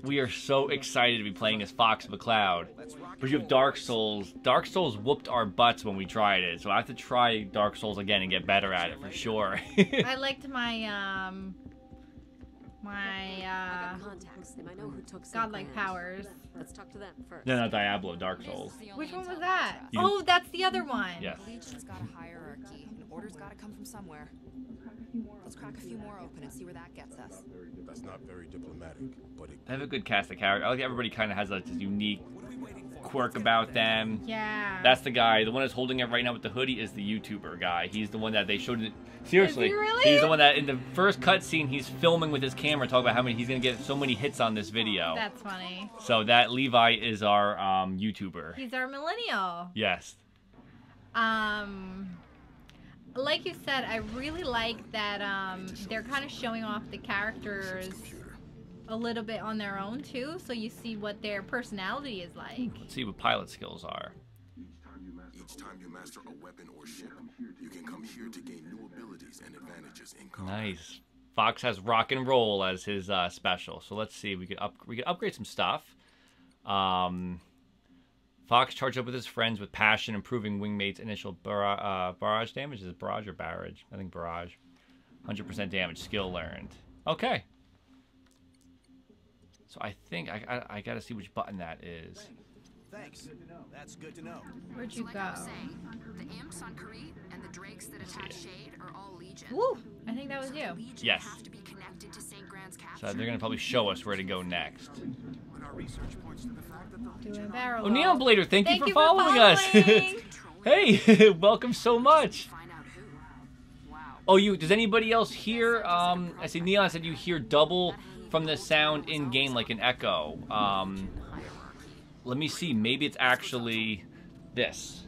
We are so excited to be playing as Fox Mccloud. But you have Dark Souls. Dark Souls whooped our butts when we tried it, so I have to try Dark Souls again and get better at it for sure. I liked my contacts. They might know who took godlike powers. Let's talk to them first. No, not Diablo, Dark Souls. Which one was that? You- Oh, that's the other one. Yes. Legion's got a hierarchy, and order's gotta come from somewhere. Let's crack a few more open and see where that gets us. That's not very diplomatic, but it They have a good cast of characters. I like everybody kind of has like this unique quirk about them. Yeah. That's the guy. The one that's holding it right now with the hoodie is the YouTuber guy. He's the one that they showed it. Seriously. Is he really? He's the one that in the first cutscene he's filming with his camera, talking about how many he's gonna get so many hits on this video. That's funny. So that Levi is our YouTuber. He's our millennial. Yes. Like you said, I really like that they're kind of showing off the characters a little bit on their own too, so you see what their personality is like. Let's see what pilot skills are. each time you master a weapon or ship, you can come here to gain new abilities and advantages in combat. Nice. Fox has rock and roll as his special. So let's see. We could upgrade some stuff. Fox charged up with his friends with passion, improving Wingmate's initial barrage damage. Is it barrage or barrage? I think barrage. 100% damage. Skill learned. Okay. So I think I got to see which button that is. Thanks. That's good to know. Where'd So you like go? I was saying, the imps on Crete and the drakes that attach shade are all Legion. Woo! I think that was So you. the Legion Yes. have to be connected to St. Grand's capture. So they're going to probably show us where to go next. But our research points to the fact that the Doing Legion barrel Oh, Neon roll. Blader, thank you for for following us. following. Hey, welcome so much. Find out who. Wow. Oh, does anybody else hear? I see Neon said you hear double from the sound in game, like an echo. Let me see. Maybe it's actually this.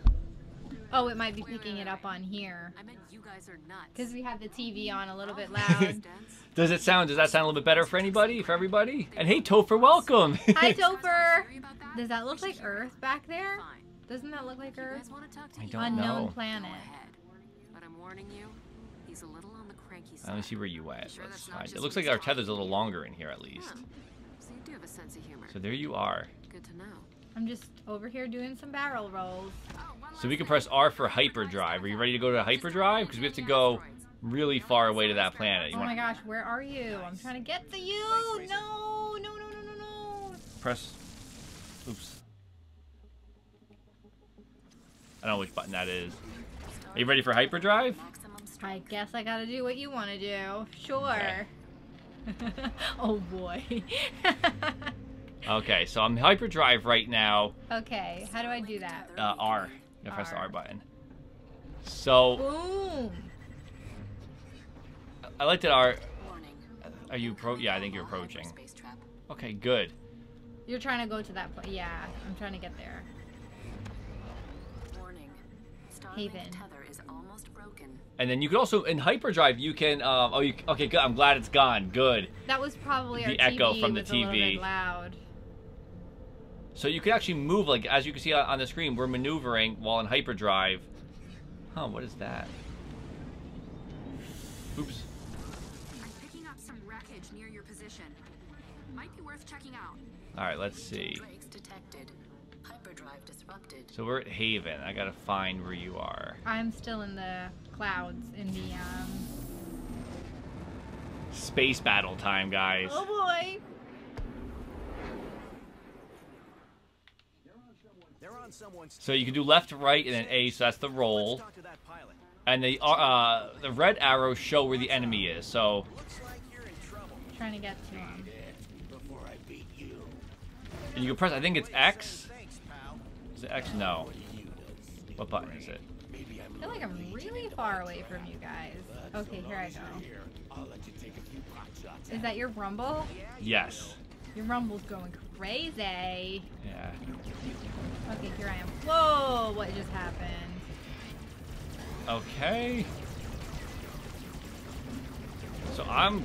Oh, it might be picking it up on here. I meant you guys are nuts. Because we have the TV on a little bit loud. Does that sound a little bit better for anybody? For everybody? And hey, Topher, welcome. Hi, Topher. Does that look like Earth back there? Doesn't that look like You Earth? guys want to talk to I each don't other? know. Unknown planet. But I'm warning you, he's a little on the cranky side. Let me see where you at. Sure Let's that's not hide. just It looks me like our talking. tether's a little longer in here at least. Huh. So you do have a sense of humor. So there you are. Good to know. I'm just over here doing some barrel rolls. So we can press R for hyperdrive. Are you ready to go to hyperdrive? Because we have to go really far away to that planet. Oh my gosh, where are you? I'm trying to get to you. No, no, no, no, no, no. Press. Oops. I don't know which button that is. Are you ready for hyperdrive? I guess I gotta do what you want to do. Sure. Okay. Oh boy. Okay, so I'm hyperdrive right now. Okay, how do I do that? R. You press the R button. So. Boom. I like that R. Are you Yeah, I think you're approaching. Okay, good. You're trying to go to that place. Yeah, I'm trying to get there. Warning. Haven. Tether is almost broken. And then you can also in hyperdrive you can okay, good. I'm glad it's gone. Good. That was probably the our echo TV from the was a little TV. bit loud. So you can actually move, like as you can see on the screen, we're maneuvering while in hyperdrive. Huh? What is that? Oops. I'm picking up some wreckage near your position. Might be worth checking out. All right, let's see. Drakes detected. Hyperdrive disrupted. So we're at Haven. I gotta find where you are. I'm still in the clouds in the Space battle time, guys. Oh boy. So you can do left, right, and then A. So that's the roll. And the red arrows show where the enemy is. So. Trying to get to him. And you can press. I think it's X. Is it X? No. What button is it? I feel like I'm really far away from you guys. Okay, here I go. Is that your rumble? Yes. Your rumble's going crazy. Yeah. Okay, here I am. Whoa, what just happened? Okay. So I'm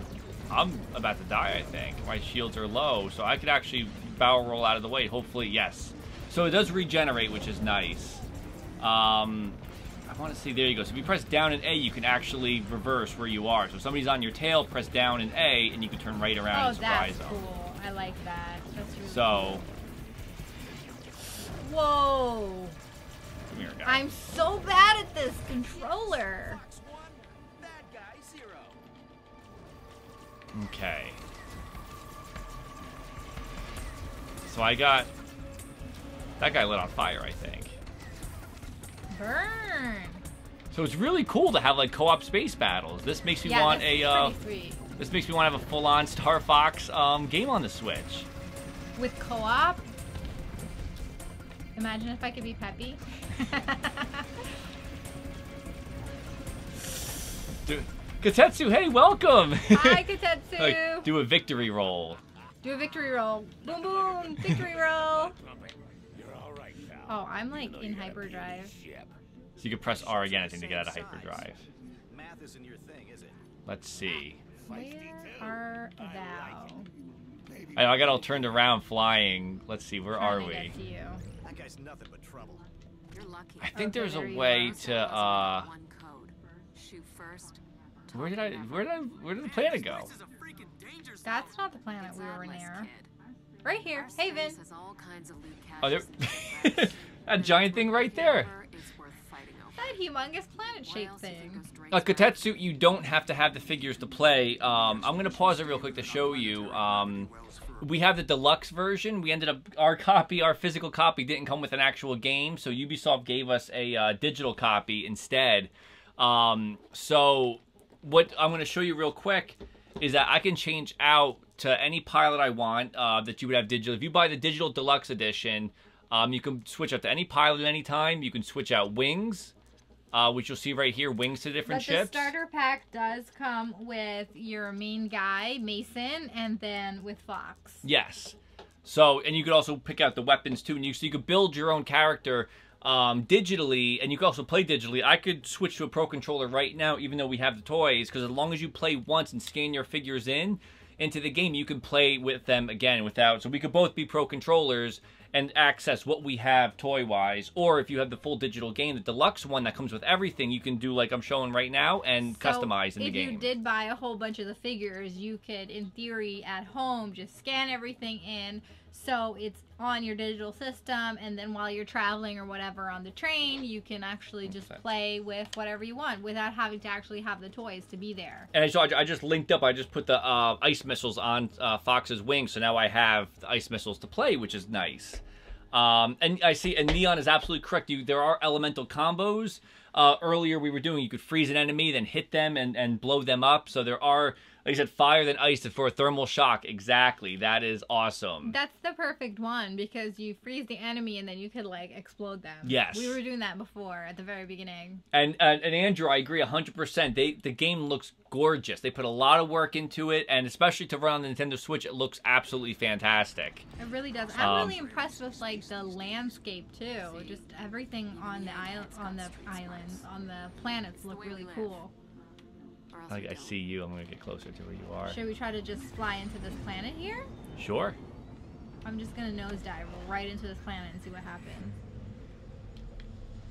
about to die, I think. My shields are low, so I could actually barrel roll out of the way. Hopefully, yes. So it does regenerate, which is nice. I want to see. There you go. So if you press down and A, you can actually reverse where you are. So if somebody's on your tail, press down and A, and you can turn right around and surprise them. Oh, that's cool. I like that. That's really cool. Whoa. Come here, guys. I'm so bad at this controller. Okay. So I got... That guy lit on fire, I think. Burn. So it's really cool to have like co-op space battles. This makes me want a this makes me want to have a full-on Star Fox game on the Switch. With co-op? Imagine if I could be Peppy. Katetsu, hey, welcome! Hi, Katetsu! Like, do a victory roll. Do a victory roll. Boom, boom! Victory roll! Oh, I'm like in hyperdrive. So you can press R again, I think, to get out of hyperdrive. Math isn't your thing, is it? Let's see. Where are thou? I got all turned around flying. Let's see, where are we? That guy's nothing but trouble. You're lucky. I think there's a way to shoot first. where did the planet go? That's not the planet we were near. Right here, Haven. Oh, there, that giant thing right there. That humongous planet-shaped thing. Katetsu, you don't have to have the figures to play. I'm gonna pause it real quick to show you. We have the deluxe version. We ended up our physical copy didn't come with an actual game, so Ubisoft gave us a digital copy instead. So what I'm gonna show you real quick is that I can change out to any pilot I want that you would have digital. If you buy the digital deluxe edition, you can switch out to any pilot at any time. You can switch out wings, which you'll see right here, wings to different ships. But the starter pack does come with your main guy, Mason, and then with Fox. Yes. So, and you could also pick out the weapons too, and so you could build your own character digitally, and you can also play digitally. I could switch to a Pro Controller right now, even though we have the toys, because as long as you play once and scan your figures into the game, you can play with them again without. So we could both be Pro Controllers, and access what we have toy-wise. Or if you have the full digital game, the deluxe one that comes with everything, you can do like I'm showing right now and customize in the game. If you did buy a whole bunch of the figures, you could, in theory, at home, just scan everything in so it's on your digital system, and then while you're traveling or whatever on the train, you can actually just play with whatever you want without having to actually have the toys to be there. And so I just linked up, I just put the ice missiles on Fox's wings, so now I have the ice missiles to play, which is nice. And I see, and Neon is absolutely correct. There are elemental combos. Earlier we were doing, you could freeze an enemy, then hit them and blow them up. So there are, like I said, fire then ice for a thermal shock. Exactly. That is awesome. That's the perfect one because you freeze the enemy and then you could like explode them. Yes. We were doing that before at the very beginning. And Andrew, I agree 100%. The game looks gorgeous. They put a lot of work into it, and especially to run on the Nintendo Switch, it looks absolutely fantastic. It really does. I'm really impressed with like the landscape too. Just everything on the islands, on the planets look really cool. I see you. I'm going to get closer to where you are. Should we try to just fly into this planet here? Sure. I'm just going to nosedive right into this planet and see what happens.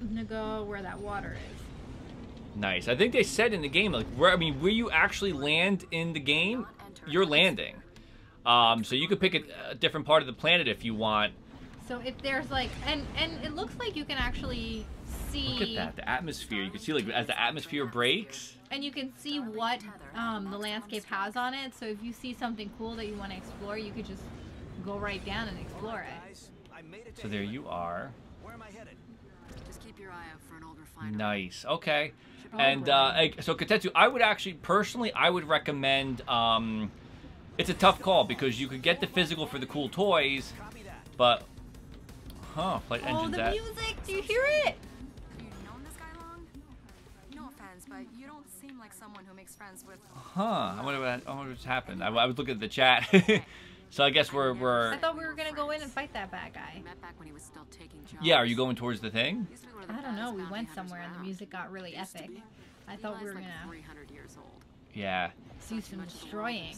I'm going to go where that water is. Nice. I think they said in the game, like, where you actually land in the game, you're landing. So you could pick a different part of the planet if you want. So if there's like, and it looks like you can actually see. Look at that, the atmosphere. You can see like as the atmosphere breaks. And you can see what the landscape has on it. So if you see something cool that you want to explore, you could just go right down and explore it. So there you are. Where am I headed? Just keep your eye out for an old refiner. Nice. Okay. And so Kotetsu, I would actually personally, I would recommend. It's a tough call because you could get the physical for the cool toys, but flight engines. Oh, the music! Do you hear it? You known this guy long? No offense, but you don't seem like someone who makes friends with. I wonder what's happened. I was looking at the chat. So I guess we're. I thought we were gonna go in and fight that bad guy. Met back when he was still taking jobs. Yeah, are you going towards the thing? I don't know. We went somewhere and the music got really epic. I thought we were gonna 300 years old. Yeah. do some destroying.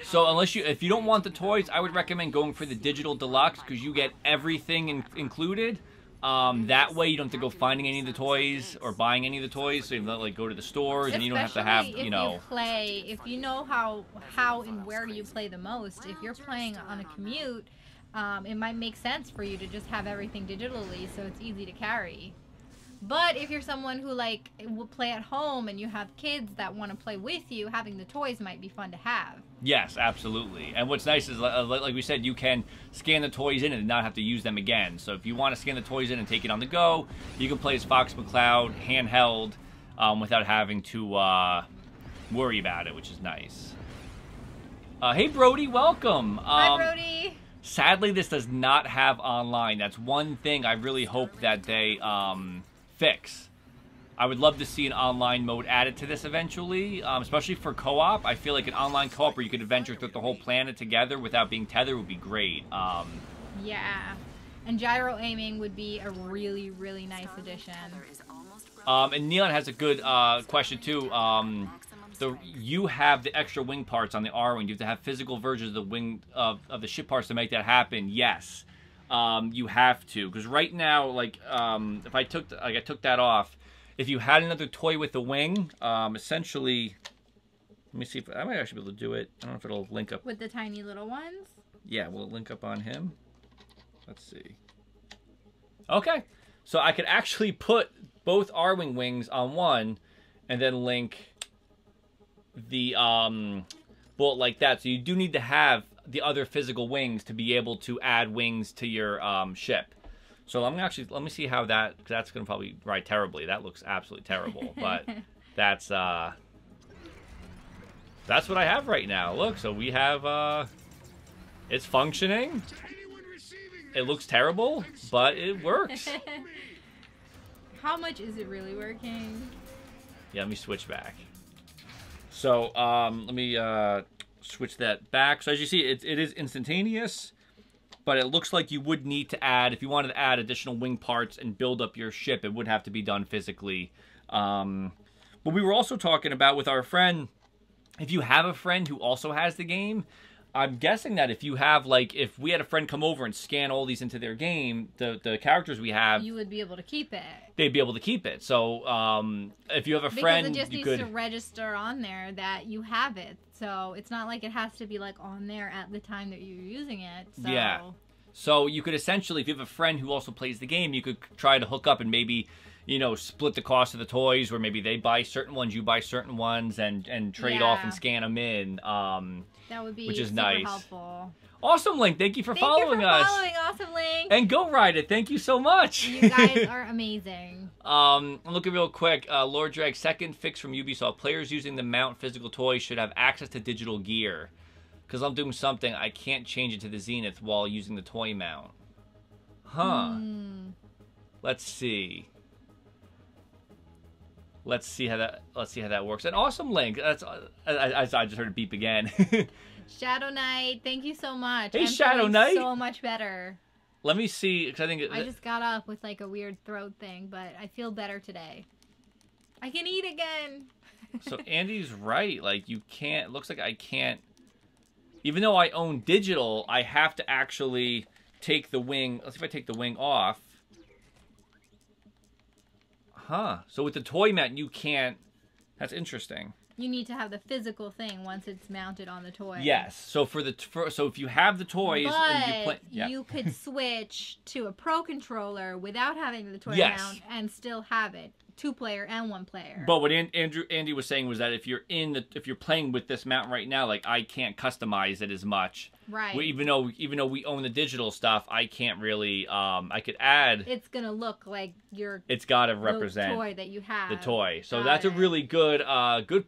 So if you don't want the toys, I would recommend going for the digital deluxe because you get everything included. That way you don't have to go finding any of the toys or buying any of the toys. So you don't like go to the stores and you don't have to have if you know how and where you play the most. If you're playing on a commute, it might make sense for you to just have everything digitally so it's easy to carry. But if you're someone who will play at home and you have kids that want to play with you, having the toys might be fun to have. Yes, absolutely. And what's nice is, like we said, you can scan the toys in and not have to use them again. So if you want to scan the toys in and take it on the go, you can play as Fox Mccloud handheld without having to worry about it, which is nice. Hey, Brody, welcome. Hi, Brody. Sadly, this does not have online. That's one thing I really hope that they fix. I would love to see an online mode added to this eventually, especially for co-op. I feel like an online co-op where you could adventure through the whole planet together without being tethered would be great. Yeah, and gyro aiming would be a really, really nice addition. And Neon has a good question too. You have the extra wing parts on the R-Wing. You have to have physical versions of the wing of the ship parts to make that happen. Yes, you have to, because right now, if I took that off. If you had another toy with the wing, essentially, let me see if I might actually be able to do it. I don't know if it'll link up. With the tiny little ones? Yeah, will it link up on him? Let's see. Okay, so I could actually put both R-Wing wings on one and then link the bolt like that. So you do need to have the other physical wings to be able to add wings to your ship. So let me see how that's going to probably ride terribly. That looks absolutely terrible, but that's what I have right now. Look, so we have, it's functioning. It looks terrible, but it works. How much is it really working? Yeah, let me switch back. So let me switch that back. So as you see, it is instantaneous. But it looks like you would need to add, if you wanted to add additional wing parts and build up your ship, it would have to be done physically. But we were also talking about with our friend, if you have a friend who also has the game, I'm guessing that if you have, like, if we had a friend come over and scan all these into their game, the characters we have, you would be able to keep it. They'd be able to keep it. So if you have a friend, because it just needs to register on there that you have it. So it's not like it has to be, like, on there at the time that you're using it. So. Yeah. So you could essentially, if you have a friend who also plays the game, you could try to hook up and maybe, you know, split the cost of the toys, where maybe they buy certain ones, you buy certain ones, and trade off and scan them in. That would be which is super nice. Helpful. Awesome Link, thank you for following us. Following Awesome Link. And Go Ride It, thank you so much. You guys are amazing. I'm looking real quick. Lord Drag, second fix from Ubisoft. Players using the mount physical toys should have access to digital gear. Because I'm doing something, I can't change it to the Zenith while using the toy mount. Huh. Let's see. Let's see how that works. An Awesome Link. That's I just heard it beep again. Shadow Knight, thank you so much. Hey, Shadow Knight. So much better. Let me see, because I think I just got up with like a weird throat thing, but I feel better today. I can eat again. So Andy's right. Like, you can't. Looks like I can't. Even though I own digital, I have to actually take the wing. Let's see if I take the wing off. Huh. So with the toy mount, you can't. That's interesting. You need to have the physical thing once it's mounted on the toy. Yes. So so if you have the toys and you play, you could switch to a Pro controller without having the toy mount and still have it. 2-player and 1-player. But what Andy was saying was that if you're playing with this mount right now, like, I can't customize it as much. Right. Even though we own the digital stuff, I can't really. I could add. It's gonna look like your. It's got to represent the toy that you have. The toy. So that's a really good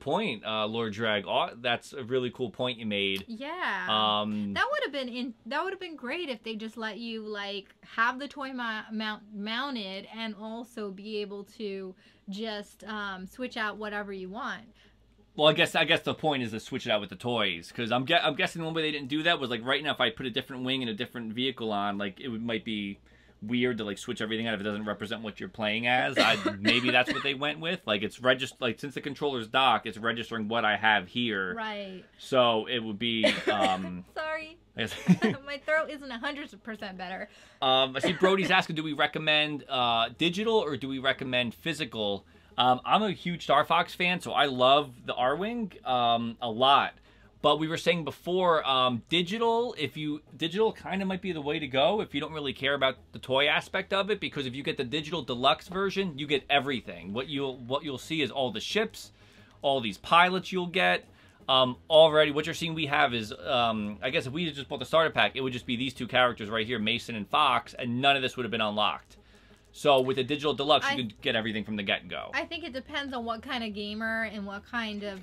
point, Lord Drag. That's a really cool point you made. Yeah. That would have been great if they just let you like have the toy mounted and also be able to just switch out whatever you want. Well, I guess the point is to switch it out with the toys, because I'm guessing the one way they didn't do that was like right now if I put a different wing and a different vehicle on, like might be weird to like switch everything out if it doesn't represent what you're playing as. Maybe that's what they went with. Like it's since the controller's dock, it's registering what I have here. Right. So it would be. Sorry. My throat isn't 100% better. I see Brody's asking, do we recommend digital or do we recommend physical? I'm a huge Star Fox fan, so I love the R-Wing a lot. But we were saying before, digital kind of might be the way to go if you don't really care about the toy aspect of it, because if you get the digital deluxe version, you get everything. What you'll see is all the ships, all these pilots you'll get. Already, what you're seeing we have is, I guess if we just bought the starter pack, it would just be these two characters right here, Mason and Fox, and none of this would have been unlocked. So with the digital deluxe, you can get everything from the get-go. I think it depends on what kind of gamer and what kind of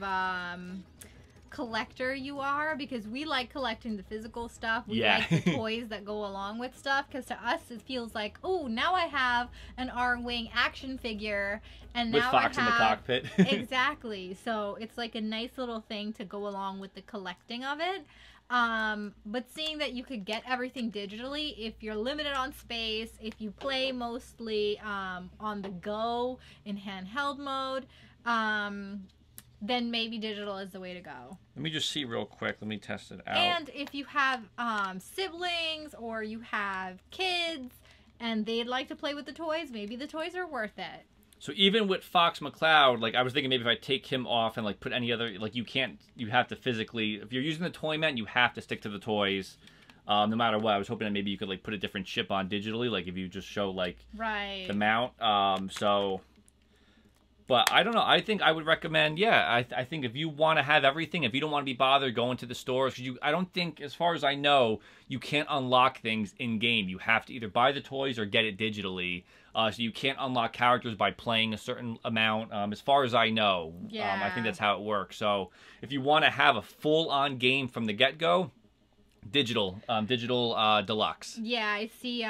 collector you are, because we like collecting the physical stuff. We like the toys that go along with stuff, because to us it feels like, oh, now I have an R-Wing action figure, and with now Fox I have... in the cockpit. Exactly. So it's like a nice little thing to go along with the collecting of it. But seeing that you could get everything digitally, if you're limited on space, if you play mostly on the go in handheld mode, then maybe digital is the way to go. Let me just see real quick. Let me test it out. And if you have siblings or you have kids and they'd like to play with the toys, maybe the toys are worth it. So even with Fox Mccloud, like I was thinking maybe if I take him off and like put any other, like you have to physically, if you're using the toy mount, you have to stick to the toys no matter what. I was hoping that maybe you could like put a different chip on digitally, like if you just show like the mount. But I don't know. I think I would recommend, I think if you want to have everything, if you don't want to be bothered going to the stores, I don't think, as far as I know, you can't unlock things in-game. You have to either buy the toys or get it digitally. So you can't unlock characters by playing a certain amount, as far as I know. I think that's how it works. So if you want to have a full-on game from the get-go, digital deluxe. Yeah, I see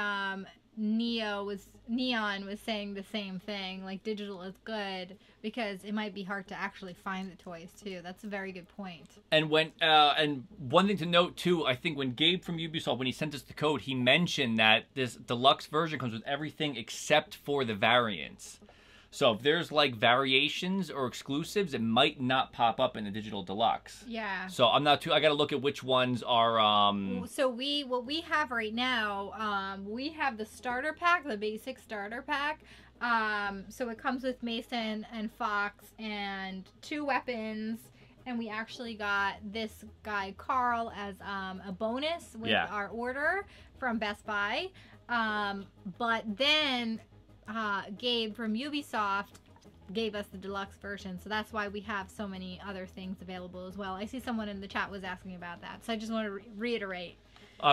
Neon was saying the same thing. Like, digital is good because it might be hard to actually find the toys too. That's a very good point. And and one thing to note too, I think when Gabe from Ubisoft, when he sent us the code, he mentioned that this deluxe version comes with everything except for the variants. So if there's like variations or exclusives, it might not pop up in the digital deluxe. Yeah. So I'm not too. I got to look at which ones are. So what we have right now, we have the starter pack, the basic starter pack. So it comes with Mason and Fox and 2 weapons. And we actually got this guy, Carl, as a bonus with our order from Best Buy. But then Gabe from Ubisoft gave us the deluxe version. So that's why we have so many other things available as well. I see someone in the chat was asking about that. So I just want to reiterate.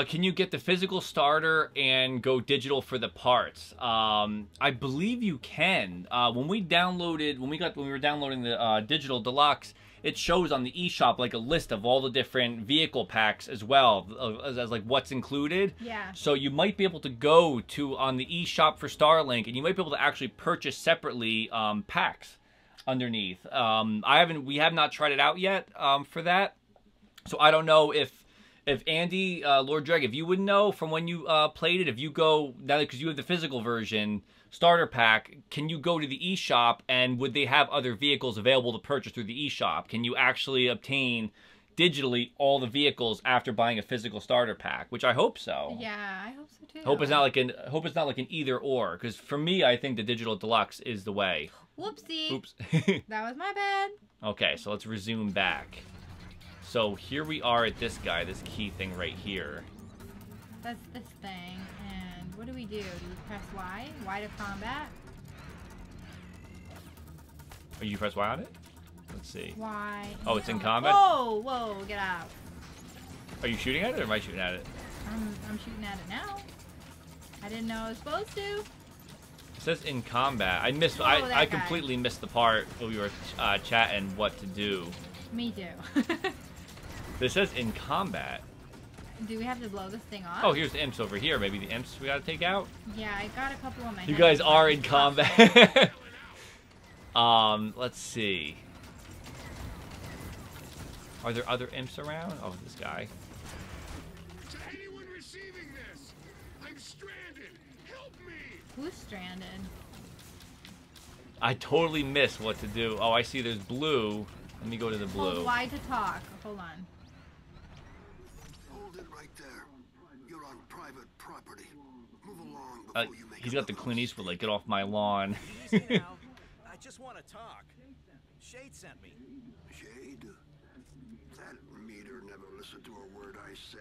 Can you get the physical starter and go digital for the parts? I believe you can. When we were downloading the digital deluxe, it shows on the eShop like a list of all the different vehicle packs as well as like what's included. Yeah. So you might be able to go to on the eShop for Starlink, and you might be able to actually purchase separately packs underneath. We have not tried it out yet for that, so I don't know if Andy, Lord Dreg, if you would know from when you played it, if you go now because you have the physical version starter pack, can you go to the eShop and would they have other vehicles available to purchase through the eShop? Can you actually obtain digitally all the vehicles after buying a physical starter pack? Which I hope so. Yeah, I hope so too. Hope it's not like an either or, because for me, I think the digital deluxe is the way. Whoopsie. Oops. That was my bad. Okay, so let's resume back. So here we are at this guy, this key thing right here. That's this thing. And what do we do? Do we press Y? Y to combat? Oh, you press Y on it? Let's see. Y. Oh, it's in combat? Whoa, whoa, get out. Are you shooting at it or am I shooting at it? I'm shooting at it now. I didn't know I was supposed to. It says in combat. I completely missed the part where we were chatting what to do. Me too. This says in combat. Do we have to blow this thing off? Oh, here's the imps over here. Maybe the imps we gotta take out? Yeah, I got a couple on my head. You guys are in combat. Let's see. Are there other imps around? Oh, this guy. To anyone receiving this, I'm stranded. Help me. Who's stranded? I totally missed what to do. Oh, I see there's blue. Let me go to the blue. Hold Y to talk. Hold on. Hold it right there. You're on private property. Move along before you make He's got the Clint Eastwood, like, get off my lawn. Easy now. I just want to talk. Shade sent me. Shade? That meter never listened to a word I said.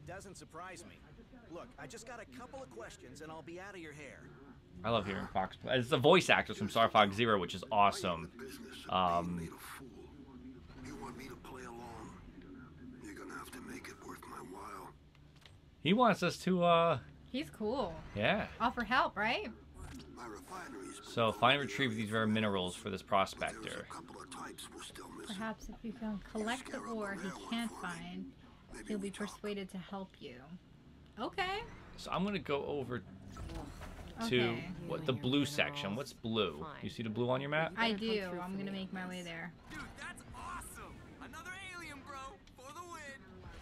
Doesn't surprise me. Look, I just got a couple of questions and I'll be out of your hair. I love hearing Fox play. It's the voice actors from Star Fox Zero, which is awesome. You want me to play along? You're gonna have to make it worth my while. He wants us to, He's cool. Yeah. Offer help, right? My refineries. So, find and retrieve these rare minerals for this prospector. Perhaps if you can collect the ore he can't find, he'll be persuaded to help you. Okay. So, I'm gonna go over to what the blue section. What's blue? You see the blue on your map? I do. I'm gonna make my way there. Dude, that's awesome. Another alien, bro, for the win.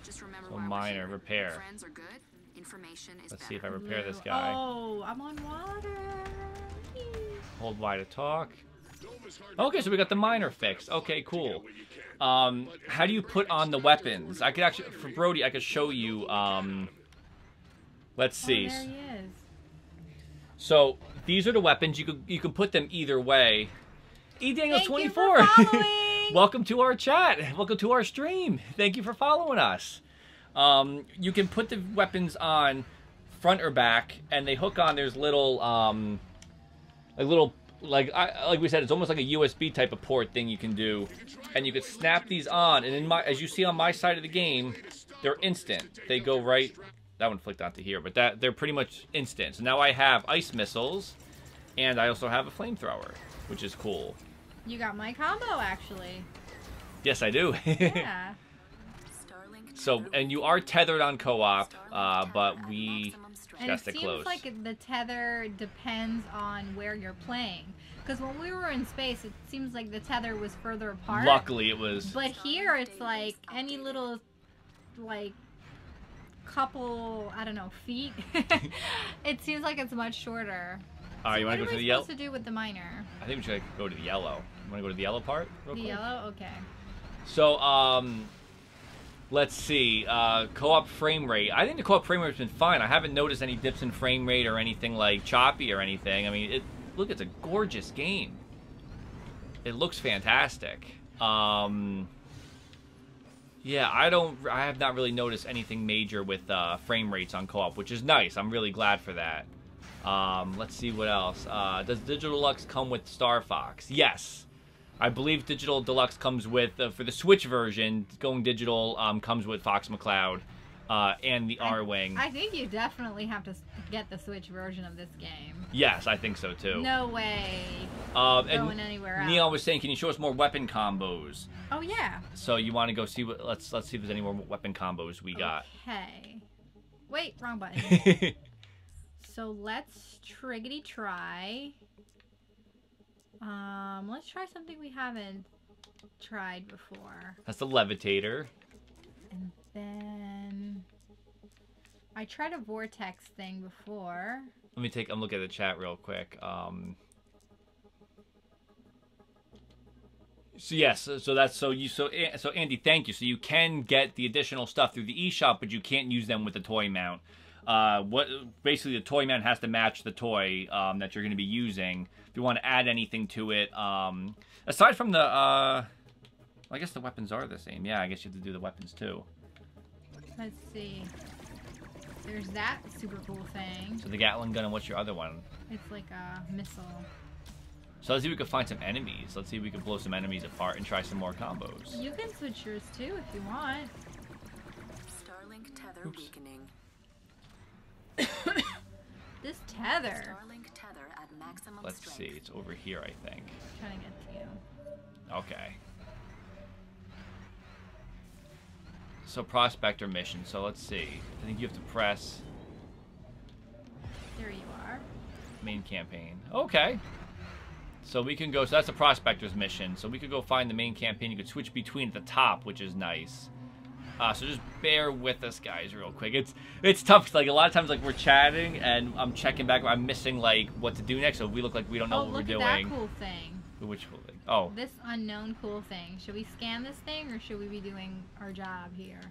Just remember So minor repair. friends are good. Information is Let's better. see if I repair this guy. Oh, I'm on water. Hold Y to talk. Okay, so we got the minor fixed. Okay, cool. How do you put on the weapons? I could actually, for Brody, I could show you. Let's see. Oh, there he is. So these are the weapons. You can put them either way. eDaniels24. Welcome to our chat. Welcome to our stream. Thank you for following us. You can put the weapons on front or back, and they hook on. There's little like we said, it's almost like a USB type of port thing you can do, and you could snap these on. And as you see on my side of the game, they're instant. They go right. That one flicked onto here, but they're pretty much instant. So now I have ice missiles, and I also have a flamethrower, which is cool. You got my combo, actually. Yes, I do. Yeah. So, and you are tethered on co-op, but we just stay close. And it seems like the tether depends on where you're playing. Because when we were in space, it seems like the tether was further apart. Luckily, it was. But here, it's like any little, like, couple, I don't know, feet. It seems like it's much shorter. All right, you want to go to the yellow? What are we supposed to do with the miner? I think we should go to the yellow. You want to go to the yellow part real quick? Yellow? Okay. So, let's see. Co-op frame rate. I think the co-op frame rate's been fine. I haven't noticed any dips in frame rate or anything like choppy or anything. I mean, look, it's a gorgeous game. It looks fantastic. Yeah, I have not really noticed anything major with frame rates on co-op, which is nice. I'm really glad for that. Let's see what else. Does Digital Deluxe come with Star Fox? Yes. I believe Digital Deluxe comes with, for the Switch version, going digital comes with Fox Mccloud and the R-Wing. I think you definitely have to get the Switch version of this game. Yes, I think so too. No way going anywhere else. Neon was saying, can you show us more weapon combos? Oh, yeah. So you want to go see what, let's see if there's any more weapon combos we got. Okay. Wait, wrong button. So let's triggity try. Let's try something we haven't tried before. That's the levitator. And then I tried a vortex thing before. Let me take a look at the chat real quick. So yes, so Andy, thank you. So you can get the additional stuff through the eShop, but you can't use them with the toy mount. Basically the toy mount has to match the toy that you're going to be using. If you want to add anything to it, aside from the, I guess the weapons are the same. Yeah, I guess you have to do the weapons too. Let's see. There's that super cool thing. So the Gatling gun, and what's your other one? It's like a missile. So let's see if we can find some enemies. Let's see if we can blow some enemies apart and try some more combos. You can switch yours too if you want. Starlink tether weakening. This tether. Starlink tether at maximum Let's strength. see. It's over here, I think. I'm trying to get to you. Okay. So prospector mission. So let's see. I think you have to press There you are. main campaign. Okay. So we can go. So that's a prospector's mission. So we could go find the main campaign. You could switch between at the top, which is nice. So just bear with us, guys, real quick. It's tough. 'Cause, like, a lot of times, like, we're chatting and I'm checking back. I'm missing like what to do next. So we look like we don't know what we're doing. Oh, look at that cool thing. Which cool thing? Oh. This unknown cool thing. Should we scan this thing or should we be doing our job here?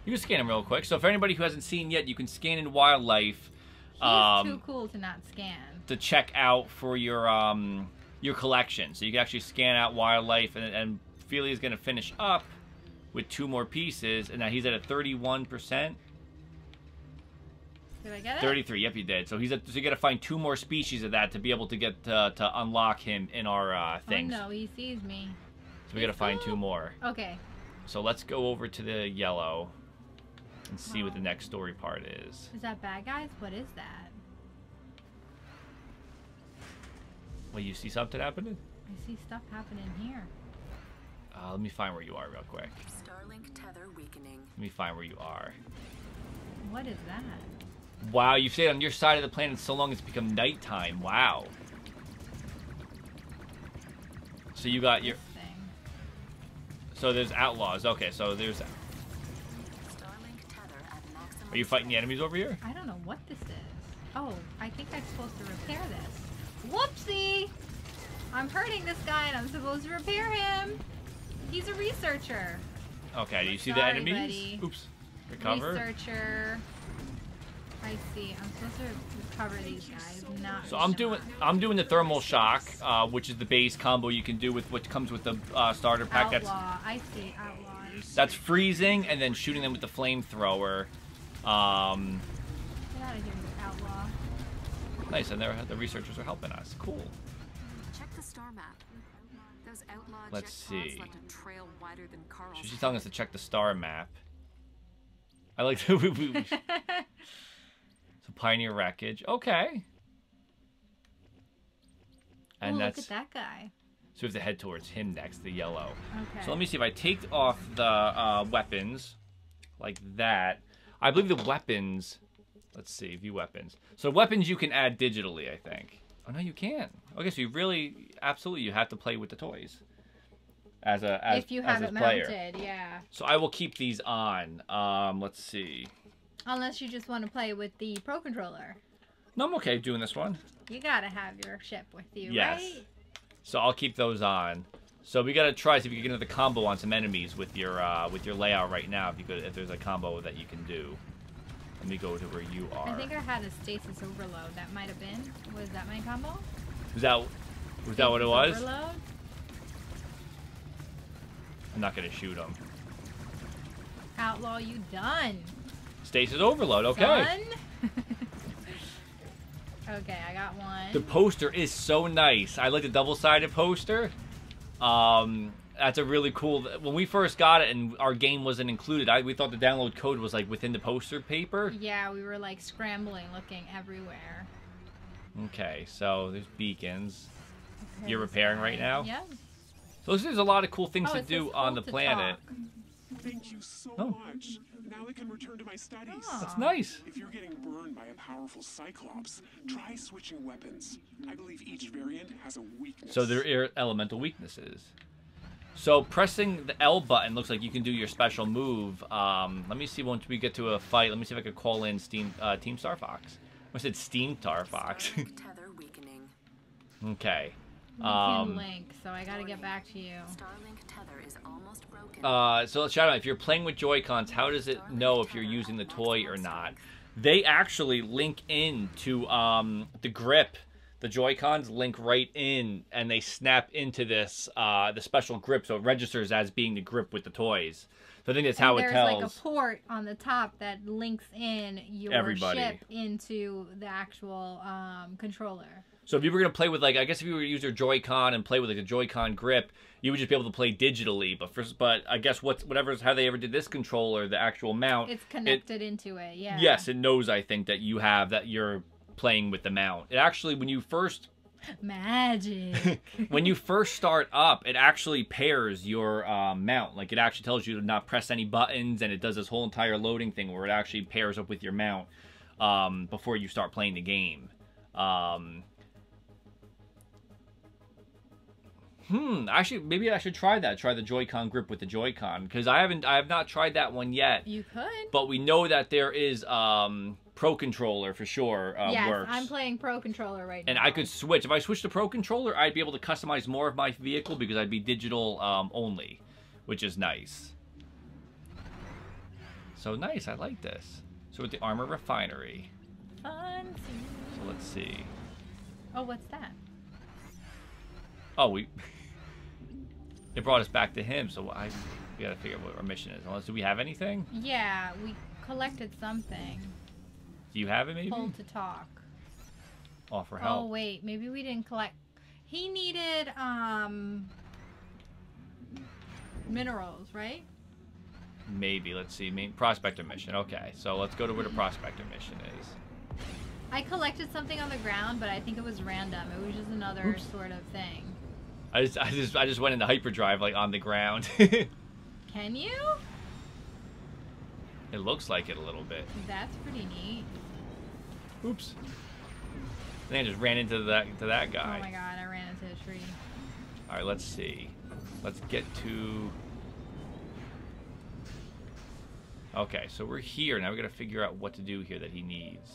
You can scan him real quick. So for anybody who hasn't seen yet, you can scan in wildlife. He's too cool to not scan. To check out for your collection. So you can actually scan out wildlife, and Felia is going to finish up with 2 more pieces, and now he's at a 31%. Did I get it? 33. Yep, you did. So so you got to find 2 more species of that to be able to get to unlock him in our things. Oh no, he sees me. So we got to find 2 more. Okay. So let's go over to the yellow and see what the next story part is. Is that bad guys? What is that? Well, you see something happening? I see stuff happening here. Let me find where you are real quick. Starlink tether weakening. Let me find where you are. What is that? Wow, you've stayed on your side of the planet so long it's become nighttime. Wow. So you got your... So there's outlaws. Okay, so there's... Starlink tether at maximum. Are you fighting the enemies over here? I don't know what this is. Oh, I think I'm supposed to repair this. Whoopsie! I'm hurting this guy and I'm supposed to repair him. He's a researcher. Okay, do you see Sorry, the enemies? buddy. Oops. Recover. Researcher. I see. I'm supposed to recover these guys, not. So I'm doing the thermal shock, which is the base combo you can do with what comes with the starter pack. Outlaw. I see. Outlaws. That's freezing and then shooting them with the flamethrower. Get out of here, you outlaw. Nice, and the researchers are helping us. Cool. Check the star map. Those outlaw Let's see. left a trail wider than Carl's. She's telling us to check the star map. I like to... So Pioneer Wreckage. Okay. And look at that guy. So we have to head towards him next, the yellow. Okay. So let me see if I take off the weapons like that. I believe the weapons... Let's see, view weapons. So weapons you can add digitally, I think. Oh, no, you can. Okay, so you really... Absolutely, you have to play with the toys. If you have it mounted, yeah. So I will keep these on. Let's see. Unless you just want to play with the Pro Controller. No, I'm okay doing this one. You gotta have your ship with you, yes. right? So I'll keep those on. So we gotta try see if you can get another combo on some enemies with your layout right now. If there's a combo that you can do. Let me go to where you are. I think I had a stasis overload. That might have been. Was that my combo? Was that what it was? Overload? I'm not gonna shoot him. Outlaw, you done. Stasis overload. Okay. Done? Okay, I got one. The poster is so nice. I like the double-sided poster. That's a really cool. When we first got it and our game wasn't included, we thought the download code was like within the poster paper. Yeah, we were like scrambling, looking everywhere. Okay, so there's beacons. Okay, You're repairing right now? Yeah. So there's a lot of cool things to do on the planet. Thank you so much. Now I can return to my studies. Oh. That's nice. If you're getting burned by a powerful Cyclops, try switching weapons. I believe each variant has a weakness. So there are elemental weaknesses. So pressing the L button looks like you can do your special move. Let me see once we get to a fight. Let me see if I could call in Team Star Fox. I said Steam Star Fox. Tether weakening. Okay. We can link, so I gotta get back to you. Starlink tether is almost broken. So let's shout out. If you're playing with Joy-Cons, how does it know if you're using the toy or not? They actually link into the grip. The Joy-Cons link right in, and they snap into this the special grip, so it registers as being the grip with the toys. So I think that's how it tells. There's like a port on the top that links in your ship into the actual controller. So if you were going to play with, like, I guess if you were to use your Joy-Con and play with, like, a Joy-Con grip, you would just be able to play digitally. But I guess how they ever did this controller, the actual mount. It's connected into it, yeah. Yes, it knows, I think, that you're playing with the mount. It actually, when you first... Magic. When you first start up, it actually pairs your mount. Like, it actually tells you to not press any buttons, and it does this whole entire loading thing where it actually pairs up with your mount before you start playing the game. Actually, maybe I should try that. Try the Joy-Con grip with the Joy-Con, because I have not tried that one yet. You could. But we know that there is Pro Controller for sure. Yes, works. I'm playing Pro Controller right now. And I could switch. If I switched to Pro Controller, I'd be able to customize more of my vehicle because I'd be digital only, which is nice. So nice. I like this. So with the Armor Refinery. Funsies. So let's see. Oh, what's that? Oh, it brought us back to him, so we gotta figure out what our mission is. Unless, do we have anything? Yeah, we collected something. Do you have it, maybe? Hold to talk. Offer help. Oh, wait, maybe we didn't collect. He needed, minerals, right? Maybe, let's see. Prospector mission. Okay, so let's go to where the prospector mission is. I collected something on the ground, but I think it was random. It was just another sort of thing. I just went into hyperdrive, like, on the ground. Can you? It looks like it a little bit. That's pretty neat. Oops. Then I just ran into that guy. Oh my god, I ran into a tree. Alright, let's see. Let's get to... Okay, so we're here. Now we gotta figure out what to do here that he needs.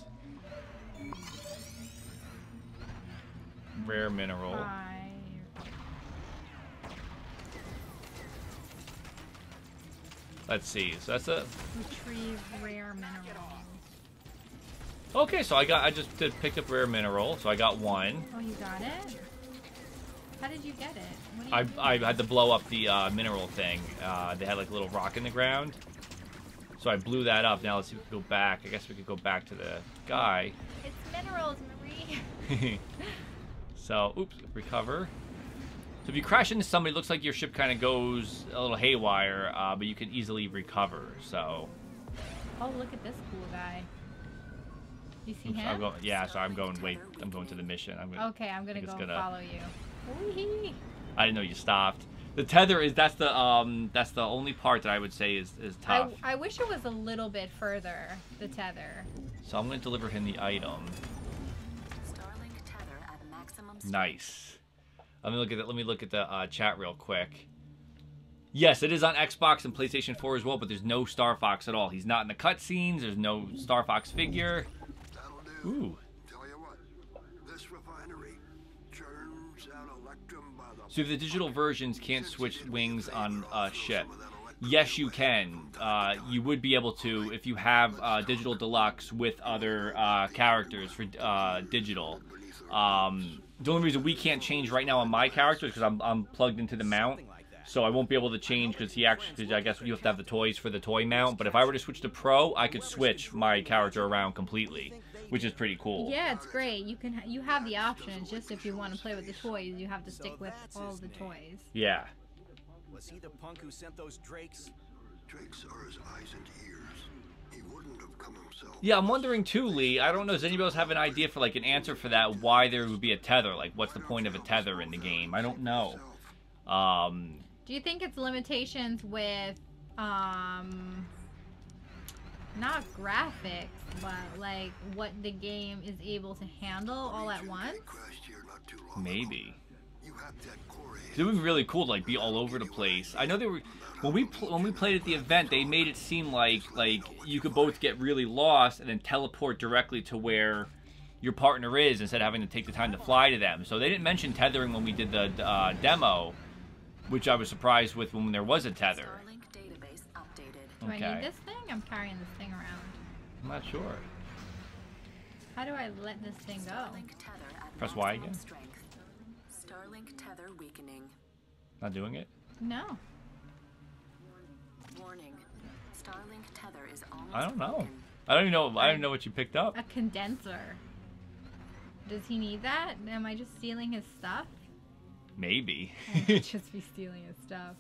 Rare mineral. Let's see. So that's a retrieve rare mineral. Okay, so I just picked up rare mineral, so I got one. Oh, you got it? How did you get it? What do you I had to blow up the mineral thing. They had like a little rock in the ground. So I blew that up. Now let's see if we can go back. I guess we could go back to the guy. It's minerals, Marie. So, oops, recover. So if you crash into somebody, it looks like your ship kind of goes a little haywire, but you can easily recover, so... Oh, look at this cool guy. You see him? I'm going to the mission. I'm gonna go follow you. Wee-hee. I didn't know you stopped. The tether is, that's the only part that I would say is tough. I wish it was a little bit further, the tether. So I'm going to deliver him the item. Starlink tether at maximum speed. Nice. Let me look at the chat real quick. Yes, it is on Xbox and PlayStation 4 as well, but there's no Star Fox at all. He's not in the cutscenes. There's no Star Fox figure. Ooh. Tell you what, this So if the digital versions can't switch wings on a ship, yes, you can. You would be able to if you have Digital Deluxe with other characters for digital. The only reason we can't change right now on my character is because I'm plugged into the mount. So I won't be able to change because I guess you have to have the toys for the toy mount. But if I were to switch to Pro, I could switch my character around completely, which is pretty cool. Yeah, it's great. You have the option. It's just if you want to play with the toys, you have to stick with all the toys. Yeah. Was he the punk who sent those drakes? Drakes are his eyes and ears. He wouldn't have come himself. Yeah, I'm wondering too, Lee. I don't know. Does anybody else have an idea for like an answer for that? Why there would be a tether? Like, what's the point of a tether in the game? I don't know. Do you think it's limitations with, not graphics, but like what the game is able to handle all at once? Maybe. It would be really cool to like be all over the place. I know they were when we played at the event, they made it seem like you could both get really lost and then teleport directly to where your partner is instead of having to take the time to fly to them. So they didn't mention tethering when we did the demo, which I was surprised with when there was a tether. Starlink database updated. Do I need this thing? I'm carrying this thing around. I'm not sure. How do I let this thing go? Press Y again. Starlink tether weakening. Not doing it? No. Warning. Starlink tether is almost I don't know. broken. I don't even know. I don't know what you picked up. A condenser. Does he need that? Am I just stealing his stuff? Maybe. I could just be stealing his stuff.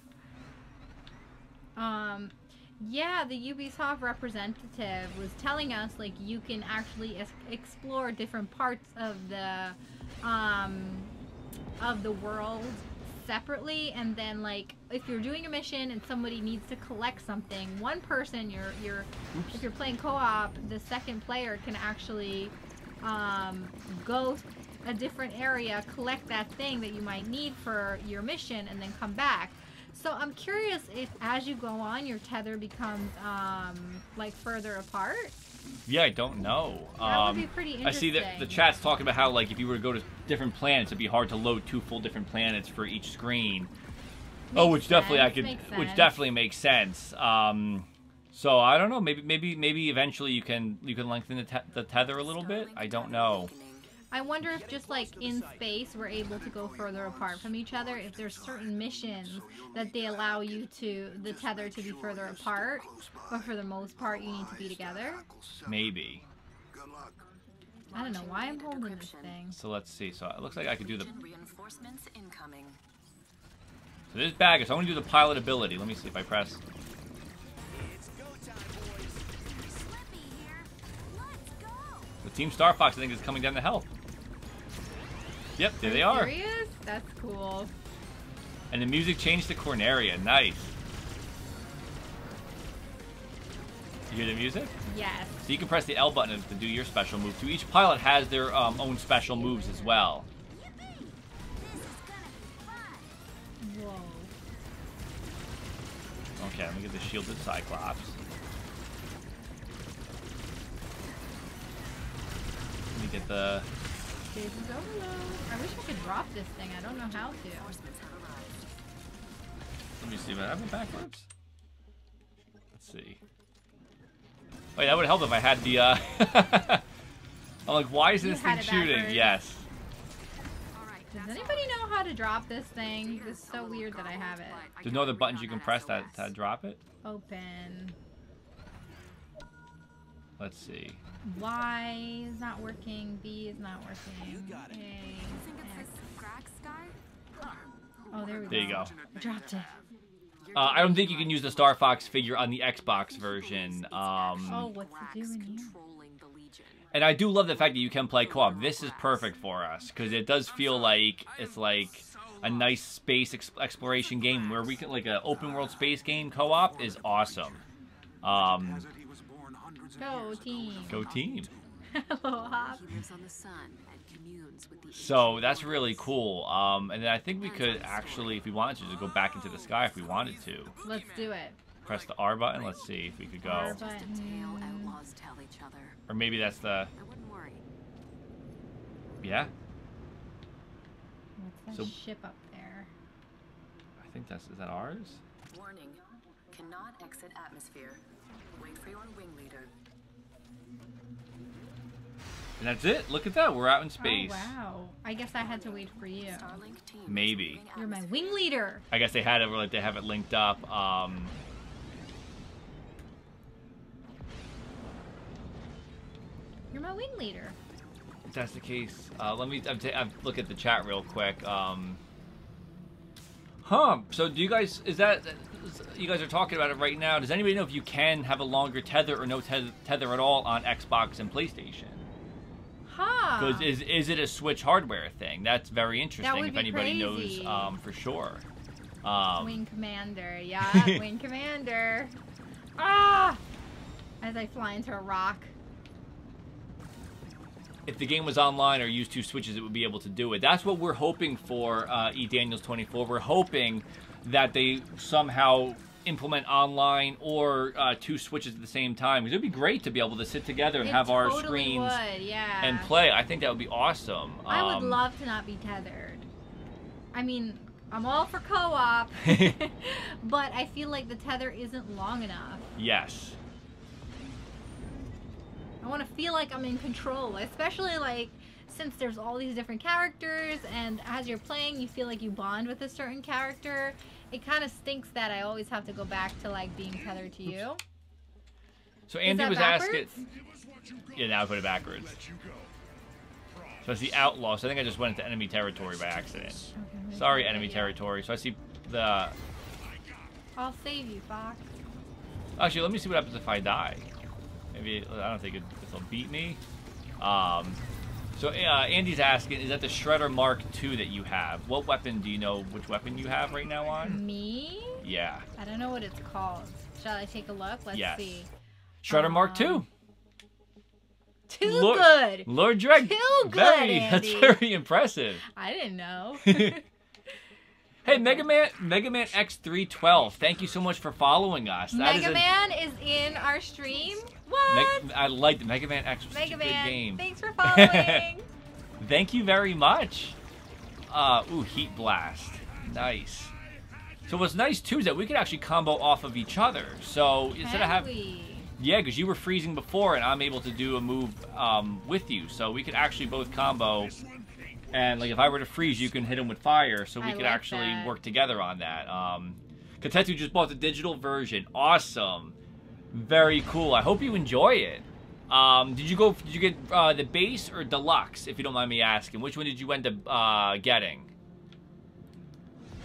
Yeah, the Ubisoft representative was telling us like you can actually explore different parts of the world separately, and then like if you're doing a mission and somebody needs to collect something, one person if you're playing co-op, the second player can actually go a different area, collect that thing that you might need for your mission, and then come back. So I'm curious if as you go on, your tether becomes like further apart. Yeah, I don't know. That would be pretty interesting. I see that the chat's talking about how like if you were to go to different planets, it'd be hard to load 2 full different planets for each screen. Which definitely makes sense. So I don't know. Maybe eventually you can lengthen the tether a little bit. I don't know. I wonder if just like in space we're able to go further apart from each other. If there's certain missions that they allow you the tether to be further apart, but for the most part you need to be together. Maybe. I don't know why I'm holding this thing. So let's see. So it looks like I could do the. Reinforcements incoming. So this bag is. So I'm gonna do the pilot ability. Let me see if I press. It's go time, boys. Slippy here. Let's go. The Team Star Fox I think is coming down to help. Yep, there they are. Serious? That's cool. And the music changed to Corneria. Nice. You hear the music? Yes. So you can press the L button to do your special move too. Each pilot has their own special moves as well. Whoa. Okay, let me get the shielded Cyclops. Let me get the... I wish I could drop this thing. I don't know how to. Let me see if I have it backwards. Let's see. Wait, that would help if I had the, I'm like, why is this thing shooting? Yes. Does anybody know how to drop this thing? It's so weird that I have it. There's no other buttons you can press to drop it? Open. Let's see. Y is not working. B is not working. You got it. You think it's this crack sky? Oh, there we go. There you go. I dropped it. I don't think you can use the Star Fox figure on the Xbox version. Oh, what's it doing here? And I do love the fact that you can play co-op. This is perfect for us because it does feel like it's like a nice space exploration game where we can like an open world space game co-op is awesome. Go team. Go team. Hello, Hop. So that's really cool. And then I think we could actually, if we wanted to, just go back into the sky if we wanted to. Let's do it. Press the R button. Let's see if we could go. R button. Or maybe that's the... Yeah? What's that ship up there? I think is that ours? Warning. Cannot exit atmosphere. Wait for your wing leader. And that's it. Look at that. We're out in space. Oh, wow. I guess I had to wait for you. Maybe. You're my wing leader. I guess they had it, like they have it linked up. You're my wing leader. If that's the case, let me look at the chat real quick. So do you guys, you guys are talking about it right now. Does anybody know if you can have a longer tether or no tether at all on Xbox and PlayStation? Because is it a Switch hardware thing? That's very interesting. If anybody knows for sure. Wing Commander, yeah, Wing Commander. Ah! As I fly into a rock. If the game was online or used 2 Switches, it would be able to do it. That's what we're hoping for, eDaniels24. We're hoping that they somehow implement online or 2 Switches at the same time. Because it would be great to be able to sit together and have our screens and play. I think that would be awesome. I would love to not be tethered. I mean, I'm all for co-op, but I feel like the tether isn't long enough. Yes. I want to feel like I'm in control, especially like since there's all these different characters, and as you're playing, you feel like you bond with a certain character. It kind of stinks that I always have to go back to like being tethered to you. So Andy was asking. Yeah, now I put it backwards. So it's the outlaw. So I think I just went into enemy territory by accident. Okay, sorry, enemy territory. So I see the. I'll save you, Fox. Actually, let me see what happens if I die. Maybe I don't think it'll beat me. So Andy's asking, is that the Shredder Mark II that you have? What weapon do you know? Which weapon you have right now on? Me? Yeah. I don't know what it's called. Shall I take a look? Let's see. Shredder Mark II. Too good. Lord Dreg. Too good, Andy. That's very impressive. I didn't know. Hey, Mega Man X312, thank you so much for following us. Mega Man is in our stream? What? I like the Mega Man X. Was Mega such a good game. Thanks for following. Thank you very much. Ooh, Heat Blast. Nice. So what's nice, too, is that we could actually combo off of each other. So instead of having... Yeah, because you were freezing before, and I'm able to do a move with you. So we could actually both combo... And like if I were to freeze, you can hit him with fire, so we could actually work together on that. Katetu just bought the digital version. Awesome, very cool. I hope you enjoy it. Did you get the base or deluxe? If you don't mind me asking, which one did you end up getting?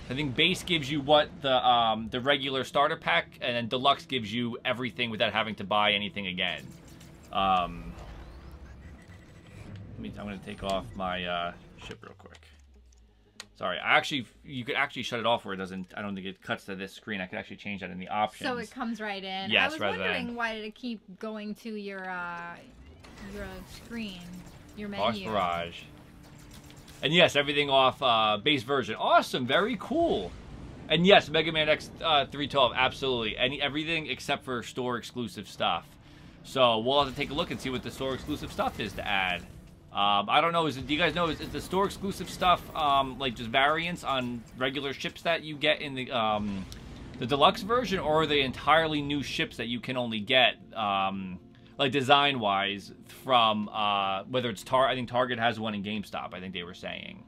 I think base gives you what the regular starter pack, and then deluxe gives you everything without having to buy anything again. I'm gonna take off my ship real quick. Sorry, you could actually shut it off where it doesn't. I don't think it cuts to this screen. I could actually change that in the options. So it comes right in. Yes, I was wondering why did it keep going to your screen, your menu. Boss Barrage. And yes, everything off base version. Awesome, very cool. And yes, Mega Man X312, absolutely. Everything except for store exclusive stuff. So we'll have to take a look and see what the store exclusive stuff is to add. I don't know. Do you guys know? Is the store exclusive stuff like just variants on regular ships that you get in the deluxe version, or are they entirely new ships that you can only get like design wise from whether it's I think Target has one in GameStop. I think they were saying.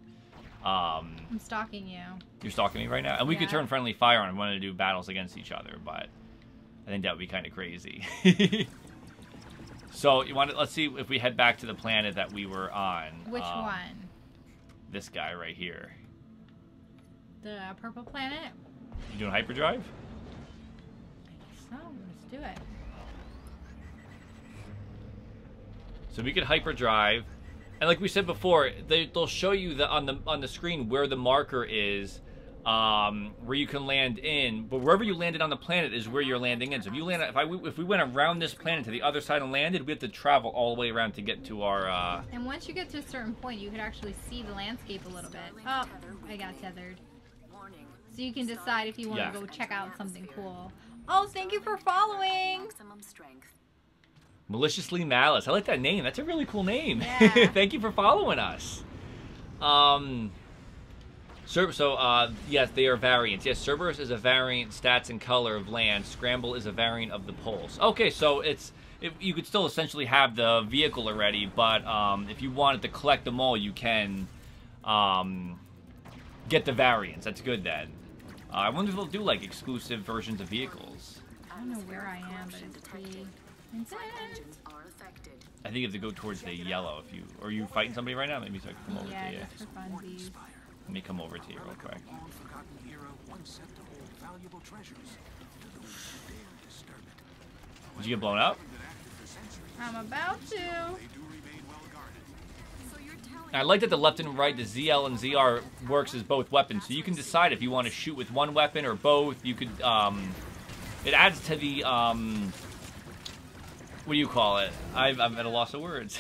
I'm stalking you. You're stalking me right now, and we could turn friendly fire on if we wanted to do battles against each other, but I think that would be kind of crazy. So let's see if we head back to the planet that we were on. Which one? This guy right here. The purple planet? You doing hyperdrive? I guess so. Let's do it. So we could hyperdrive, and like we said before, they'll show you on the screen where the marker is, where you can land in. But wherever you landed on the planet is where you're landing in. So if you land, if we went around this planet to the other side and landed, we have to travel all the way around to get to our. And once you get to a certain point, you could actually see the landscape a little bit. Oh, I got tethered. So you can decide if you want to go check out something cool. Oh, thank you for following. Maliciously Malice. I like that name. That's a really cool name. Yeah. Thank you for following us. Yes, they are variants. Yes, Cerberus is a variant, stats and color of land. Scramble is a variant of the pulse. Okay, so you could still essentially have the vehicle already, but if you wanted to collect them all, you can get the variants. That's good then. I wonder if they'll do like exclusive versions of vehicles. I don't know where I am, but it's pretty intense. I think you have to go towards the yellow if you... Are you fighting somebody right now? Maybe so I can come over to you. Yeah, just for funsies. Let me come over to you real quick. Did you get blown up? I'm about to. I like that the left and right, the ZL and ZR works as both weapons. So you can decide if you want to shoot with one weapon or both. You could... it adds to the... what do you call it? I'm at a loss of words.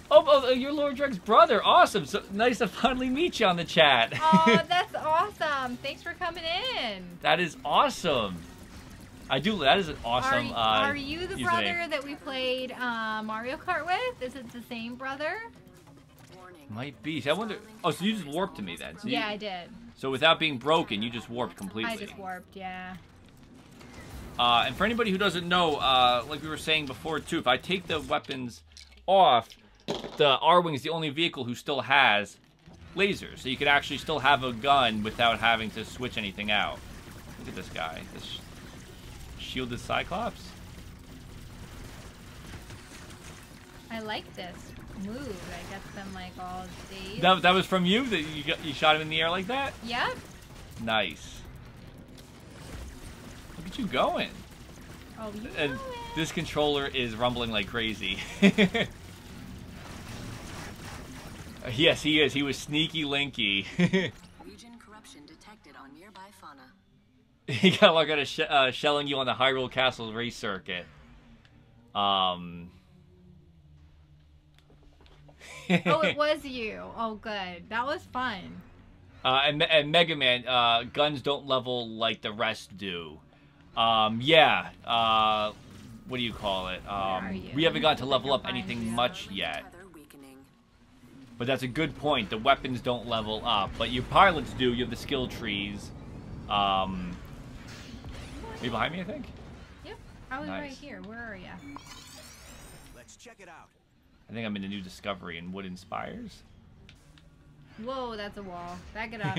Oh, you're Lord Dreg's brother. Awesome. So nice to finally meet you on the chat. Oh, that's awesome. Thanks for coming in. That is awesome. That is an awesome Are you the username. brother that we played Mario Kart with? Is it the same brother? Might be. So I wonder... Oh, so you just warped to me then. So yeah, I did. So without being broken, you just warped completely. I just warped, yeah. And for anybody who doesn't know, like we were saying before too, if I take the weapons off, the R-Wing is the only vehicle who still has lasers. So you could actually still have a gun without having to switch anything out. Look at this guy. This shielded Cyclops. I like this move. I got them like all dazed. That was from you? That you shot him in the air like that? Yep. Nice. Look at you going. Oh, you And know it. this controller is rumbling like crazy. Yes, he is. He was sneaky linky. Region corruption detected on nearby fauna. He got like at shelling you on the Hyrule Castle race circuit. Oh, it was you. Oh, good. That was fun. And Mega Man, guns don't level like the rest do. Yeah. What do you call it? We haven't got to level up anything much yet. But that's a good point. The weapons don't level up, but your pilots do. You have the skill trees. Are you behind me, I think? Yep. I was Nice. right here. Where are you? Let's check it out. I think I'm in the new Discovery in Wooden Spires. Whoa, that's a wall. Back it up.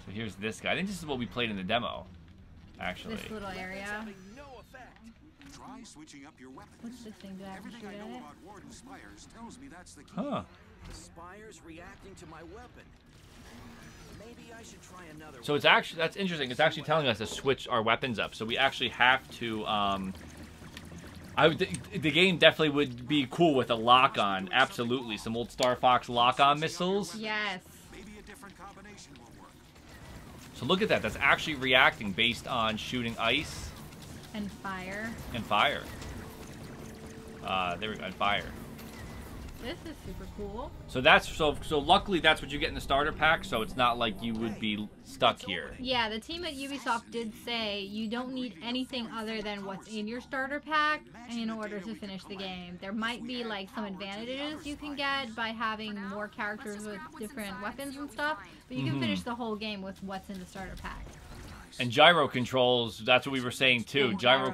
So here's this guy. I think this is what we played in the demo, actually. This little area. No effect. Try switching up your weapons. What's this thing? Do I have to Everything shoot I know at it? about Warden Spires tells me that's the key. Huh. The spire's reacting to my weapon. Maybe I should try another. So it's actually, that's interesting. It's actually telling us to switch our weapons up. So we actually have to, the game definitely would be cool with a lock-on. Absolutely. Some old Star Fox lock-on missiles. Yes. Maybe a different combination will work. So look at that. That's actually reacting based on shooting ice. And fire. And fire. There we go. And fire. This is super cool. So that's so luckily that's what you get in the starter pack. So it's not like you would be stuck here. Yeah, the team at Ubisoft did say you don't need anything other than what's in your starter pack in order to finish the game. There might be like some advantages you can get by having more characters with different weapons and stuff, but you can finish the whole game with what's in the starter pack. And gyro controls, that's what we were saying too. And Gyro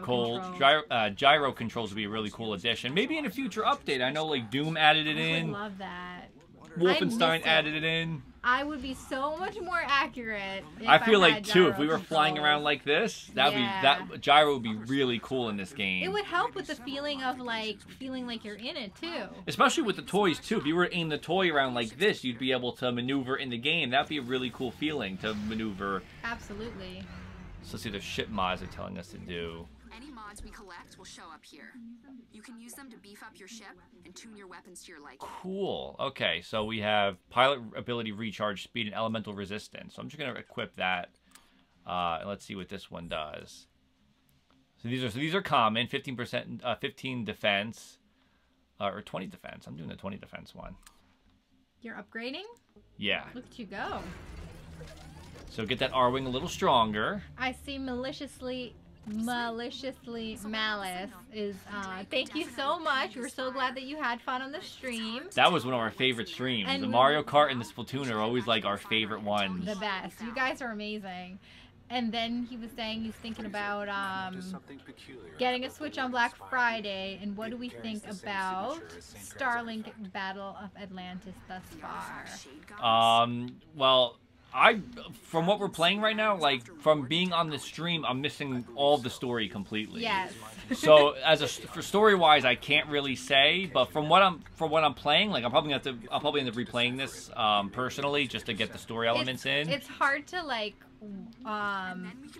controls would be a really cool addition. Maybe in a future update. I know like Doom added it I in. would love that. Wolfenstein added it in. I would be so much more accurate. If I feel had like too, gyro if we were flying controls. around like this, that gyro would be really cool in this game. It would help with the feeling of like feeling like you're in it too. Especially with the toys too. If you were aiming the toy around like this, you'd be able to maneuver in the game. That'd be a really cool feeling to maneuver. Absolutely. So let's see, the ship mods are telling us to do. Any mods we collect will show up here. You can use them to beef up your ship and tune your weapons to your liking. Cool. Okay, so we have pilot ability, recharge speed, and elemental resistance. So I'm just gonna equip that. And let's see what this one does. So these are common. 15%, 15 defense, or 20 defense. I'm doing the 20 defense one. You're upgrading? Yeah. Look at you go. So get that R-Wing a little stronger. I see maliciously Maliciously Malice is, thank you so much. We're so glad that you had fun on the stream. That was one of our favorite streams. And the Mario Kart and the Splatoon are always like our favorite ones. The best. You guys are amazing. And then he was saying he's thinking about getting a Switch on Black Friday. And what do we think about Starlink Battle of Atlantis thus far? Well, from what we're playing right now, like from being on the stream, I'm missing all the story completely. Yes. So for story wise, I can't really say. But from what I'm playing, like I'll probably end up replaying this personally just to get the story elements in. It's hard to like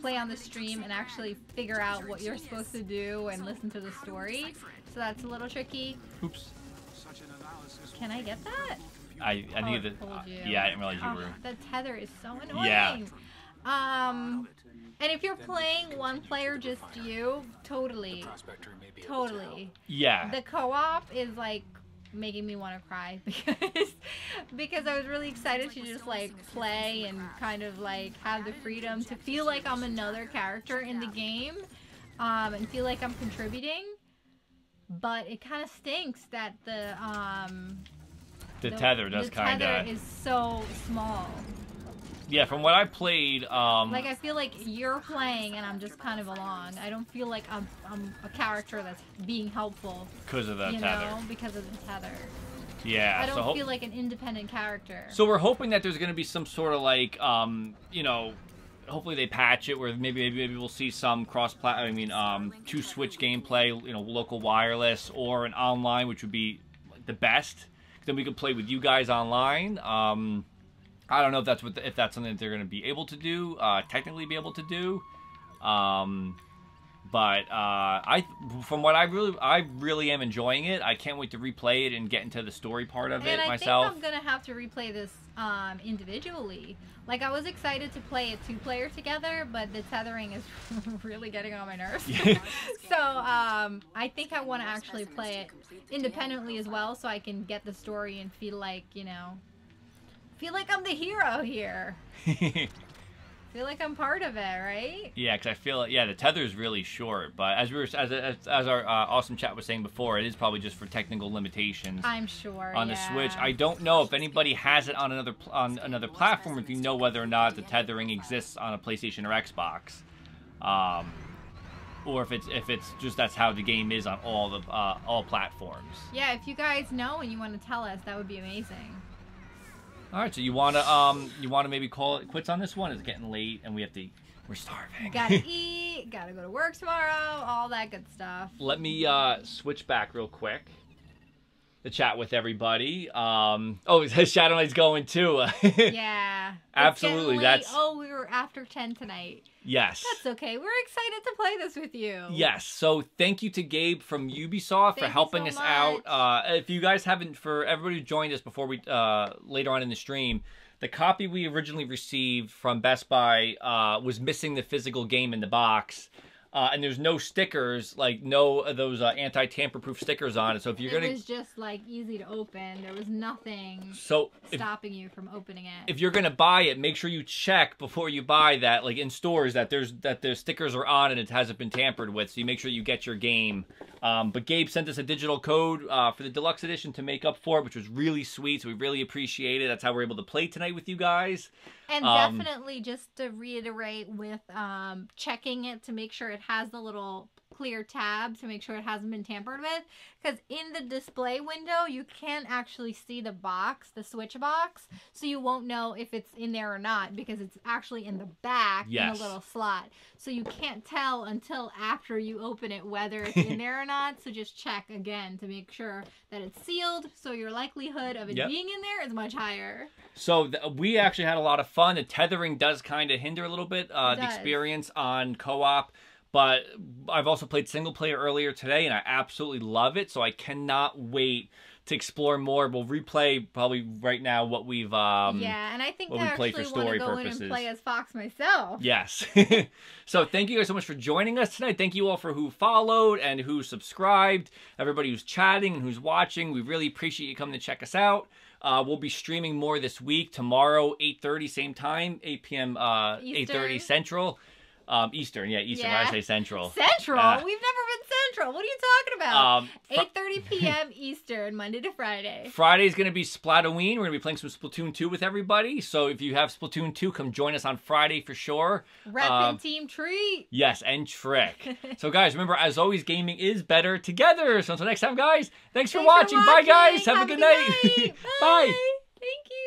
play on the stream and actually figure out what you're supposed to do and listen to the story. So that's a little tricky. Oops. Can I get that? I knew that. Yeah, I didn't realize you were. The tether is so annoying. Yeah. And if you're playing one player, just you, totally. Yeah. The co-op is like making me want to cry because I was really excited to just like play and kind of like have the freedom to feel like I'm another character in the game, and feel like I'm contributing. But it kind of stinks that the tether does kind of. The tether is so small. Yeah, from what I played, like I feel like you're playing and I'm just kind of along. I don't feel like I'm a character that's being helpful because of the tether. Know, because of the tether. Yeah, I don't feel like an independent character. So we're hoping that there's going to be some sort of like, you know, hopefully they patch it where maybe we'll see some two Switch gameplay, you know, local wireless or an online, which would be the best. Then we could play with you guys online. I don't know if that's something that they're going to be able to do, technically be able to do. But from what I really am enjoying it. I can't wait to replay it and get into the story part of it myself. I think I'm gonna have to replay this individually. Like I was excited to play it 2-player together, but the tethering is really getting on my nerves. So I think I want to actually play it independently as well, so I can get the story and feel like I'm the hero here. Feel like I'm part of it, right? Yeah, because I feel the tether is really short, but as our awesome chat was saying before, it is probably just for technical limitations. I'm sure on the Switch. I don't know if anybody has it on another platform. If you know whether or not the tethering exists on a PlayStation or Xbox, or if it's just that's how the game is on all platforms. Yeah, if you guys know and you want to tell us, that would be amazing. All right, so you wanna maybe call it quits on this one? It's getting late and we're starving. Gotta eat, gotta go to work tomorrow, all that good stuff. Let me switch back real quick to chat with everybody. Shadow Knight's going too. Yeah. Absolutely. We were after 10 tonight. Yes. That's okay. We're excited to play this with you. Yes. So thank you to Gabe from Ubisoft for helping us out. If you guys haven't, for everybody who joined us before we later on in the stream, the copy we originally received from Best Buy was missing the physical game in the box. And there's no stickers, like no of those anti-tamper-proof stickers on it. So if you're it was just like easy to open. There was nothing stopping you from opening it. If you're gonna buy it, make sure you check before you buy that, like in stores, that the stickers are on and it hasn't been tampered with. So you make sure you get your game. But Gabe sent us a digital code for the deluxe edition to make up for it, which was really sweet. So we really appreciate it. That's how we're able to play tonight with you guys. And definitely, just to reiterate, with checking it to make sure it has the little clear tab to make sure it hasn't been tampered with, because in the display window you can't actually see the box, the Switch box, so you won't know if it's in there or not because it's actually in the back in a little slot, so you can't tell until after you open it whether it's in there or not. So just check again to make sure that it's sealed, so your likelihood of it being in there is much higher. So we actually had a lot of fun. The tethering does kind of hinder a little bit the experience on co-op. But I've also played single player earlier today, and I absolutely love it. So I cannot wait to explore more. We'll replay probably right now what we've and I think I actually want to go in and play as Fox myself. Yes. So thank you guys so much for joining us tonight. Thank you all for who followed and who subscribed. Everybody who's chatting and who's watching, we really appreciate you coming to check us out. We'll be streaming more this week. Tomorrow, 8:30, same time, 8 p.m. 8:30 Central. Eastern, yeah, Eastern. When I say Central. Central? We've never been Central. What are you talking about? 8:30 p.m. Eastern, Monday to Friday. Friday's going to be Splatoween. We're going to be playing some Splatoon 2 with everybody. So if you have Splatoon 2, come join us on Friday for sure. Reppin' Team Treat. Yes, and Trick. So guys, remember, as always, gaming is better together. So until next time, guys, thanks for watching. Bye, guys. Have a good night. Bye. Bye. Thank you.